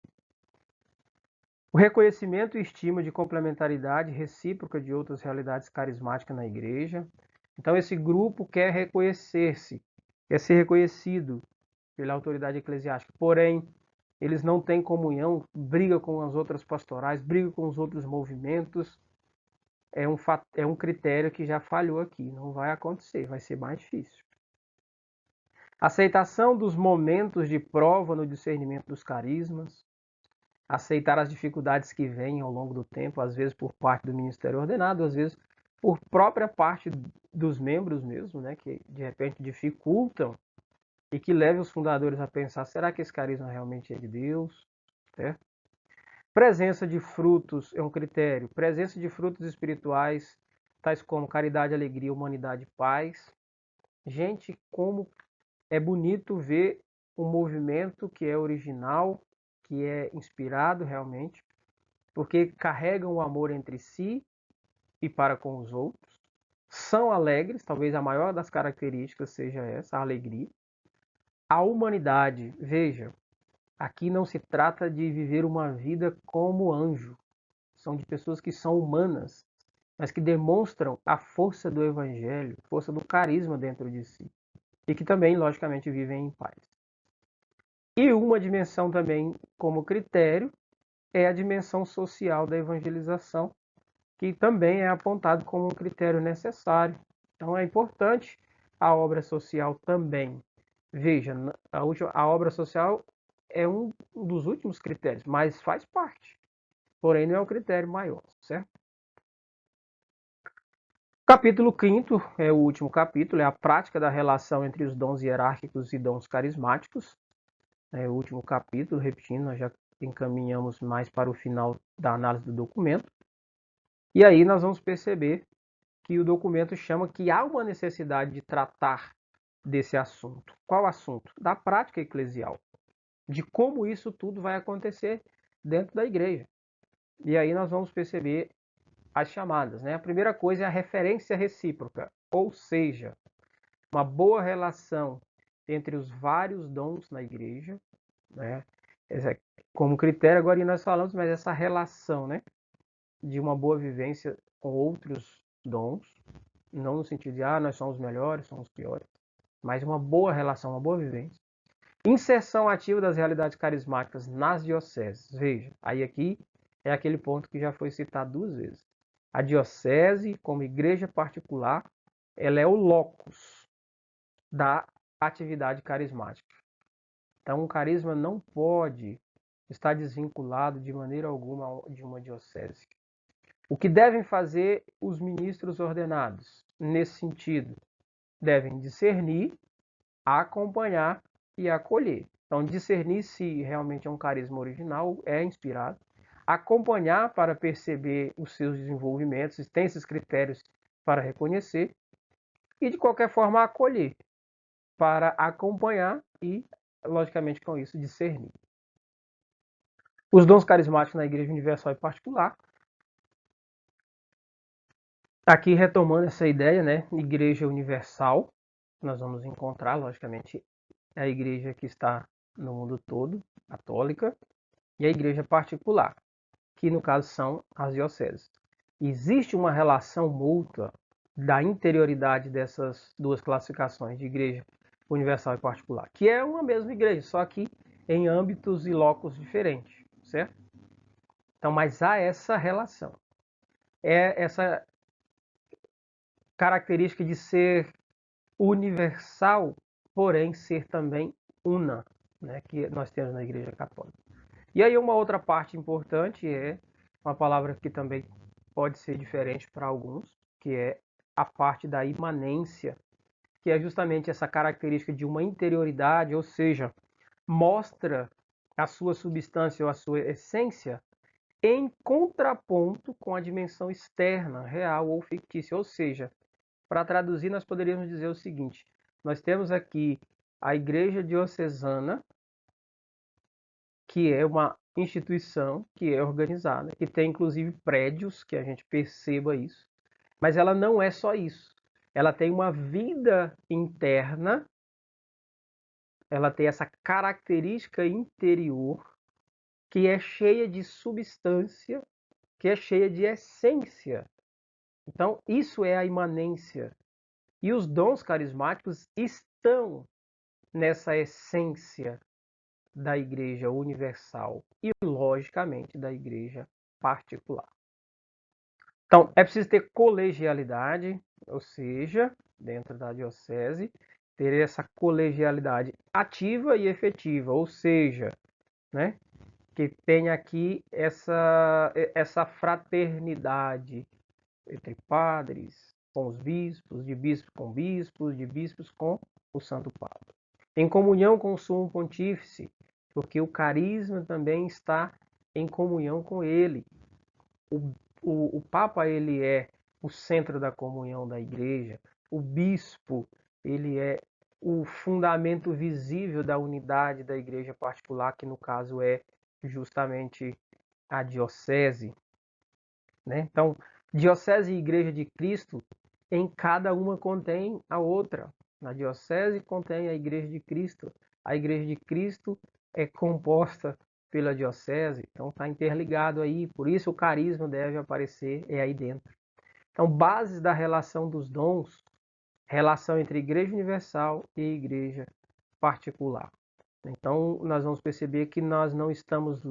O reconhecimento e estima de complementaridade recíproca de outras realidades carismáticas na igreja. Então, esse grupo quer reconhecer-se, quer ser reconhecido pela autoridade eclesiástica, porém, eles não têm comunhão, briga com as outras pastorais, briga com os outros movimentos. É um critério que já falhou aqui, não vai acontecer, vai ser mais difícil. Aceitação dos momentos de prova no discernimento dos carismas, aceitar as dificuldades que vêm ao longo do tempo, às vezes por parte do ministério ordenado, às vezes por própria parte dos membros mesmo, né, que de repente dificultam e que leve os fundadores a pensar, será que esse carisma realmente é de Deus? Certo? Presença de frutos é um critério. Presença de frutos espirituais, tais como caridade, alegria, humanidade, paz. Gente, como é bonito ver um movimento que é original, que é inspirado realmente, porque carregam o amor entre si e para com os outros. São alegres, talvez a maior das características seja essa, a alegria. A humanidade, veja, aqui não se trata de viver uma vida como anjo. São de pessoas que são humanas, mas que demonstram a força do evangelho, força do carisma dentro de si. E que também, logicamente, vivem em paz. E uma dimensão também como critério é a dimensão social da evangelização, que também é apontado como um critério necessário. Então é importante a obra social também. Veja, a obra social é um dos últimos critérios, mas faz parte. Porém, não é o critério maior, certo? Capítulo 5 é o último capítulo, é a prática da relação entre os dons hierárquicos e dons carismáticos. É o último capítulo, repetindo, nós já encaminhamos mais para o final da análise do documento. E aí nós vamos perceber que o documento chama que há uma necessidade de tratar desse assunto. Qual assunto? Da prática eclesial, de como isso tudo vai acontecer dentro da igreja. E aí nós vamos perceber as chamadas, né? A primeira coisa é a referência recíproca, ou seja, uma boa relação entre os vários dons na igreja, né? Como critério, agora nós falamos, mas essa relação, né? De uma boa vivência com outros dons, não no sentido de, nós somos melhores, somos piores, mas uma boa relação, uma boa vivência. Inserção ativa das realidades carismáticas nas dioceses. Veja, aí aqui é aquele ponto que já foi citado 2 vezes. A diocese, como igreja particular, ela é o locus da atividade carismática. Então, o carisma não pode estar desvinculado de maneira alguma de uma diocese. O que devem fazer os ministros ordenados nesse sentido? Devem discernir, acompanhar e acolher. Então, discernir se realmente é um carisma original, é inspirado. Acompanhar para perceber os seus desenvolvimentos, se tem esses critérios para reconhecer. E, de qualquer forma, acolher para acompanhar e, logicamente, com isso, discernir. Os dons carismáticos na Igreja Universal e Particular. Aqui retomando essa ideia, né? Igreja Universal, nós vamos encontrar, logicamente, a igreja que está no mundo todo, católica, e a igreja particular, que no caso são as dioceses. Existe uma relação mútua da interioridade dessas duas classificações de igreja universal e particular, que é uma mesma igreja, só que em âmbitos e locos diferentes, certo? Então, mas há essa relação. É essa característica de ser universal, porém ser também una, né, que nós temos na Igreja Católica. E aí uma outra parte importante é uma palavra que também pode ser diferente para alguns, que é a parte da imanência, que é justamente essa característica de uma interioridade, ou seja, mostra a sua substância ou a sua essência em contraponto com a dimensão externa, real ou fictícia, ou seja, para traduzir, nós poderíamos dizer o seguinte: nós temos aqui a Igreja Diocesana, que é uma instituição que é organizada, que tem inclusive prédios, que a gente perceba isso, mas ela não é só isso. Ela tem uma vida interna, ela tem essa característica interior que é cheia de substância, que é cheia de essência. Então, isso é a imanência. E os dons carismáticos estão nessa essência da igreja universal e, logicamente, da igreja particular. Então, é preciso ter colegialidade, ou seja, dentro da diocese, ter essa colegialidade ativa e efetiva, ou seja, né, que tenha aqui essa fraternidade entre padres com os bispos, de bispos com o Santo Padre. em comunhão com o sumo pontífice, porque o carisma também está em comunhão com ele. O Papa, ele é o centro da comunhão da igreja, o bispo, ele é o fundamento visível da unidade da igreja particular, que no caso é justamente a diocese, né? Então, diocese e igreja de Cristo, em cada uma contém a outra. Na diocese contém a igreja de Cristo. A igreja de Cristo é composta pela diocese, então está interligado aí, por isso o carisma deve aparecer aí dentro. Então, bases da relação dos dons, relação entre igreja universal e igreja particular. Então, nós vamos perceber que nós não estamos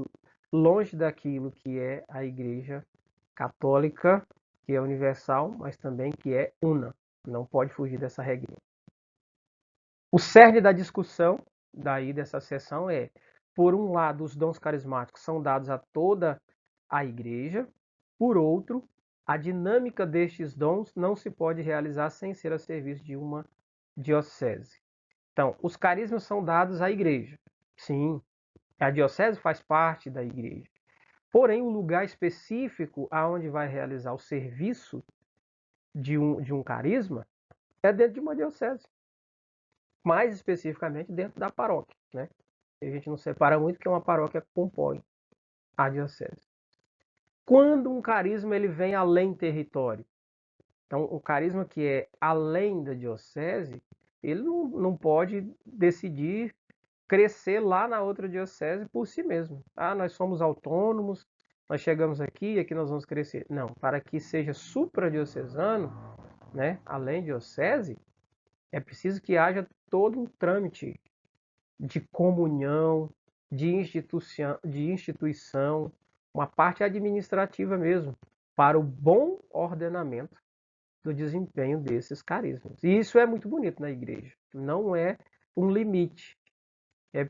longe daquilo que é a igreja católica, que é universal, mas também que é una. Não pode fugir dessa regra. O cerne da discussão daí dessa sessão é, por um lado, os dons carismáticos são dados a toda a igreja, por outro, a dinâmica destes dons não se pode realizar sem ser a serviço de uma diocese. Então, os carismas são dados à igreja. Sim, a diocese faz parte da igreja. Porém, o lugar específico aonde vai realizar o serviço de um carisma é dentro de uma diocese. Mais especificamente dentro da paróquia, né? A gente não separa muito porque uma paróquia compõe a diocese. Quando um carisma ele vem além território, então o carisma que é além da diocese, ele não pode decidir crescer lá na outra diocese por si mesmo. Ah, nós somos autônomos, nós chegamos aqui e aqui nós vamos crescer. Não, para que seja supradiocesano, né, além diocese, é preciso que haja todo um trâmite de comunhão, de instituição, uma parte administrativa mesmo, para o bom ordenamento do desempenho desses carismas. E isso é muito bonito na igreja. Não é um limite. É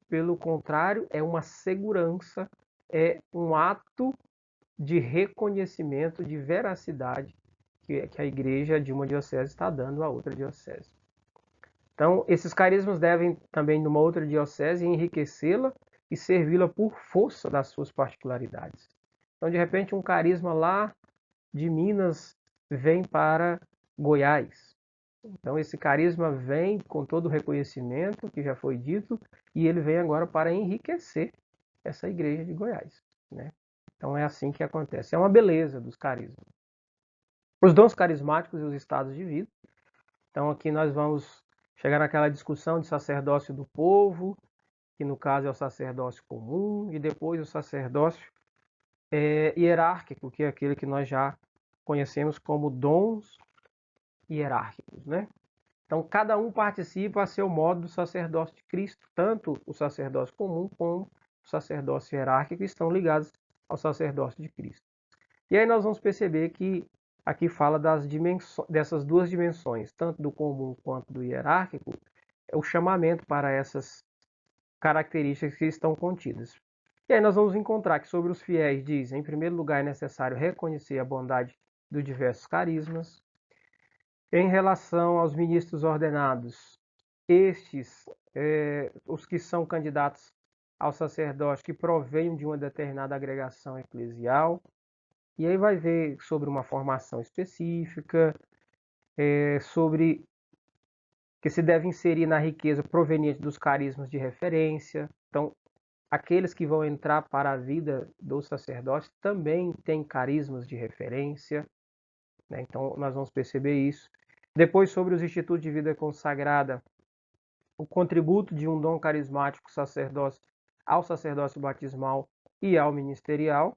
pelo contrário, é uma segurança, é um ato de reconhecimento, de veracidade que a igreja de uma diocese está dando a outra diocese. Então, esses carismas devem também, numa outra diocese, enriquecê-la e servi-la por força das suas particularidades. Então, de repente, um carisma lá de Minas vem para Goiás. Então, esse carisma vem com todo o reconhecimento que já foi dito e ele vem agora para enriquecer essa igreja de Goiás, né? Então, é assim que acontece. É uma beleza dos carismas. Os dons carismáticos e os estados de vida. Então, aqui nós vamos chegar naquela discussão de sacerdócio do povo, que no caso é o sacerdócio comum, e depois o sacerdócio hierárquico, que é aquele que nós já conhecemos como dons hierárquicos, né? Então, cada um participa a seu modo do sacerdócio de Cristo, tanto o sacerdócio comum como o sacerdócio hierárquico estão ligados ao sacerdócio de Cristo. E aí nós vamos perceber que aqui fala dessas duas dimensões, tanto do comum quanto do hierárquico, é o chamamento para essas características que estão contidas. E aí nós vamos encontrar que sobre os fiéis diz, em primeiro lugar, é necessário reconhecer a bondade dos diversos carismas. Em relação aos ministros ordenados, estes, os que são candidatos ao sacerdócio que provêm de uma determinada agregação eclesial, e aí vai ver sobre uma formação específica, sobre que se deve inserir na riqueza proveniente dos carismas de referência. Então, aqueles que vão entrar para a vida do sacerdócio também têm carismas de referência, né? Então, nós vamos perceber isso. Depois, sobre os institutos de vida consagrada, o contributo de um dom carismático ao sacerdócio batismal e ao ministerial,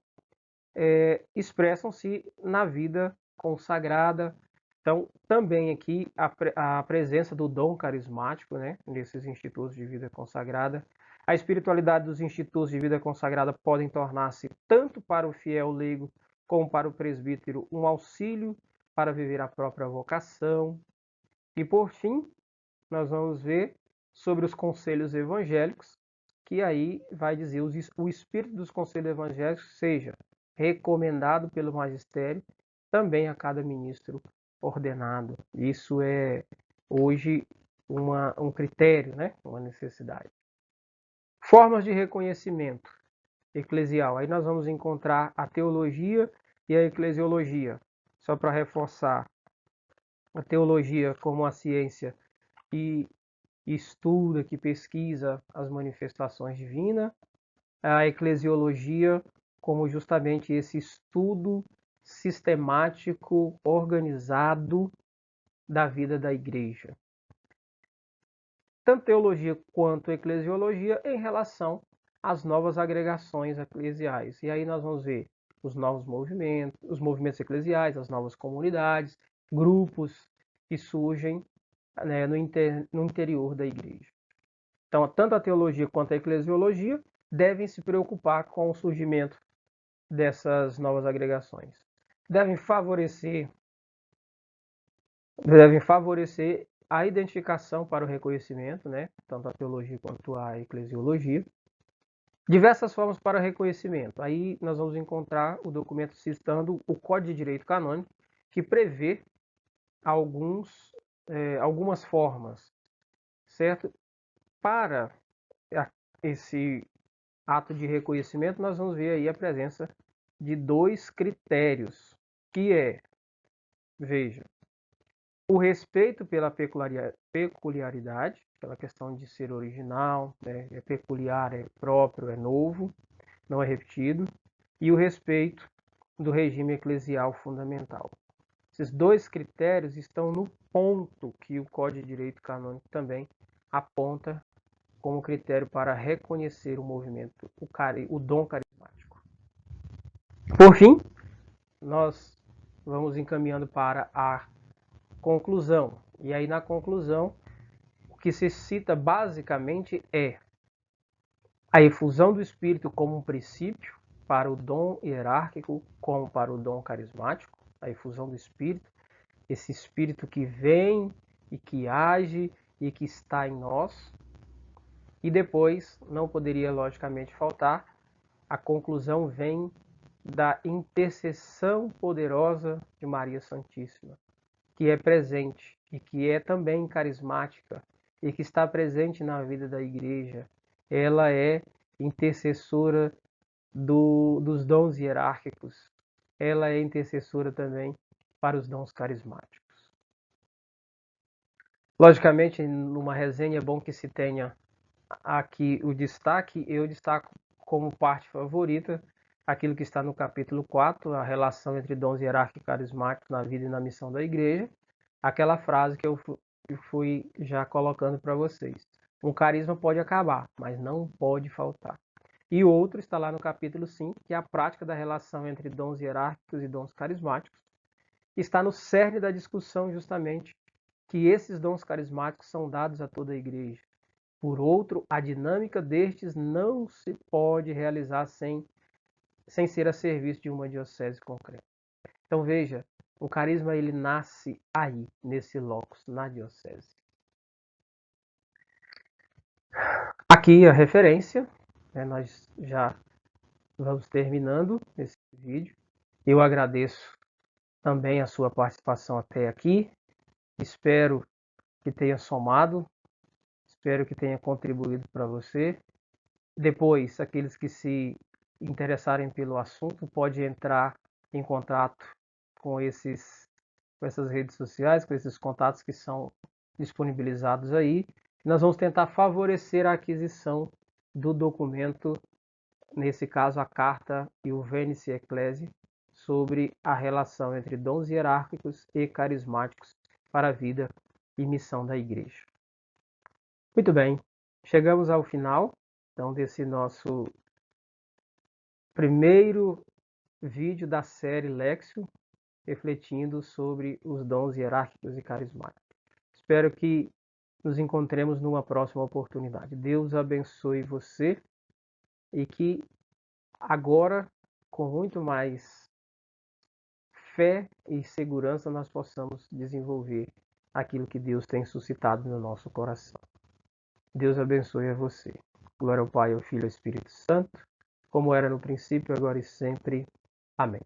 expressam-se na vida consagrada. Então, também aqui a presença do dom carismático, né, nesses institutos de vida consagrada. A espiritualidade dos institutos de vida consagrada podem tornar-se, tanto para o fiel leigo como para o presbítero, um auxílio para viver a própria vocação. E, por fim, nós vamos ver sobre os conselhos evangélicos, que aí vai dizer o espírito dos conselhos evangélicos seja recomendado pelo magistério também a cada ministro ordenado. Isso é hoje um critério, né? Uma necessidade. Formas de reconhecimento eclesial. Aí nós vamos encontrar a teologia e a eclesiologia. Só para reforçar, a teologia como a ciência que estuda, que pesquisa as manifestações divinas, a eclesiologia como justamente esse estudo sistemático, organizado da vida da igreja. Tanto teologia quanto eclesiologia em relação às novas agregações eclesiais. E aí nós vamos ver os novos movimentos, os movimentos eclesiais, as novas comunidades, grupos que surgem, né, no interior da igreja. Então, tanto a teologia quanto a eclesiologia devem se preocupar com o surgimento dessas novas agregações. Devem favorecer a identificação para o reconhecimento, né? Tanto a teologia quanto a eclesiologia. Diversas formas para reconhecimento. Aí nós vamos encontrar o documento citando o Código de Direito Canônico, que prevê algumas formas, certo? Para esse ato de reconhecimento, nós vamos ver aí a presença de 2 critérios, que é, veja, o respeito pela peculiaridade, pela questão de ser original, né? É peculiar, é próprio, é novo, não é repetido, e o respeito do regime eclesial fundamental. Esses 2 critérios estão no ponto que o Código de Direito Canônico também aponta como critério para reconhecer o movimento, o dom carismático. Por fim, nós vamos encaminhando para a conclusão. E aí, na conclusão, o que se cita basicamente é a efusão do Espírito como um princípio para o dom hierárquico, como para o dom carismático, a efusão do Espírito, esse Espírito que vem e que age e que está em nós. E depois, não poderia logicamente faltar, a conclusão vem da intercessão poderosa de Maria Santíssima, que é presente e que é também carismática e que está presente na vida da igreja. Ela é intercessora dos dons hierárquicos. Ela é intercessora também para os dons carismáticos. Logicamente, numa resenha é bom que se tenha aqui o destaque. Eu destaco como parte favorita aquilo que está no capítulo 4, a relação entre dons hierárquicos e carismáticos na vida e na missão da igreja. Aquela frase que eu fui já colocando para vocês. Um carisma pode acabar, mas não pode faltar. E outro está lá no capítulo 5, que é a prática da relação entre dons hierárquicos e dons carismáticos. Está no cerne da discussão justamente que esses dons carismáticos são dados a toda a igreja. Por outro, a dinâmica destes não se pode realizar sem ser a serviço de uma diocese concreta. Então veja, o carisma ele nasce aí, nesse locus, na diocese. Aqui a referência, né, nós já vamos terminando esse vídeo. Eu agradeço também a sua participação até aqui. Espero que tenha somado, espero que tenha contribuído para você. Depois, aqueles que se interessarem pelo assunto, pode entrar em contato com essas redes sociais, com esses contatos que são disponibilizados aí. Nós vamos tentar favorecer a aquisição do documento, nesse caso a carta e o Venice Ecclesiae, sobre a relação entre dons hierárquicos e carismáticos para a vida e missão da igreja. Muito bem, chegamos ao final então desse nosso primeiro vídeo da série Lexio, refletindo sobre os dons hierárquicos e carismáticos. Espero que nos encontremos numa próxima oportunidade. Deus abençoe você e que agora, com muito mais fé e segurança, nós possamos desenvolver aquilo que Deus tem suscitado no nosso coração. Deus abençoe a você. Glória ao Pai, ao Filho e ao Espírito Santo, como era no princípio, agora e sempre. Amém.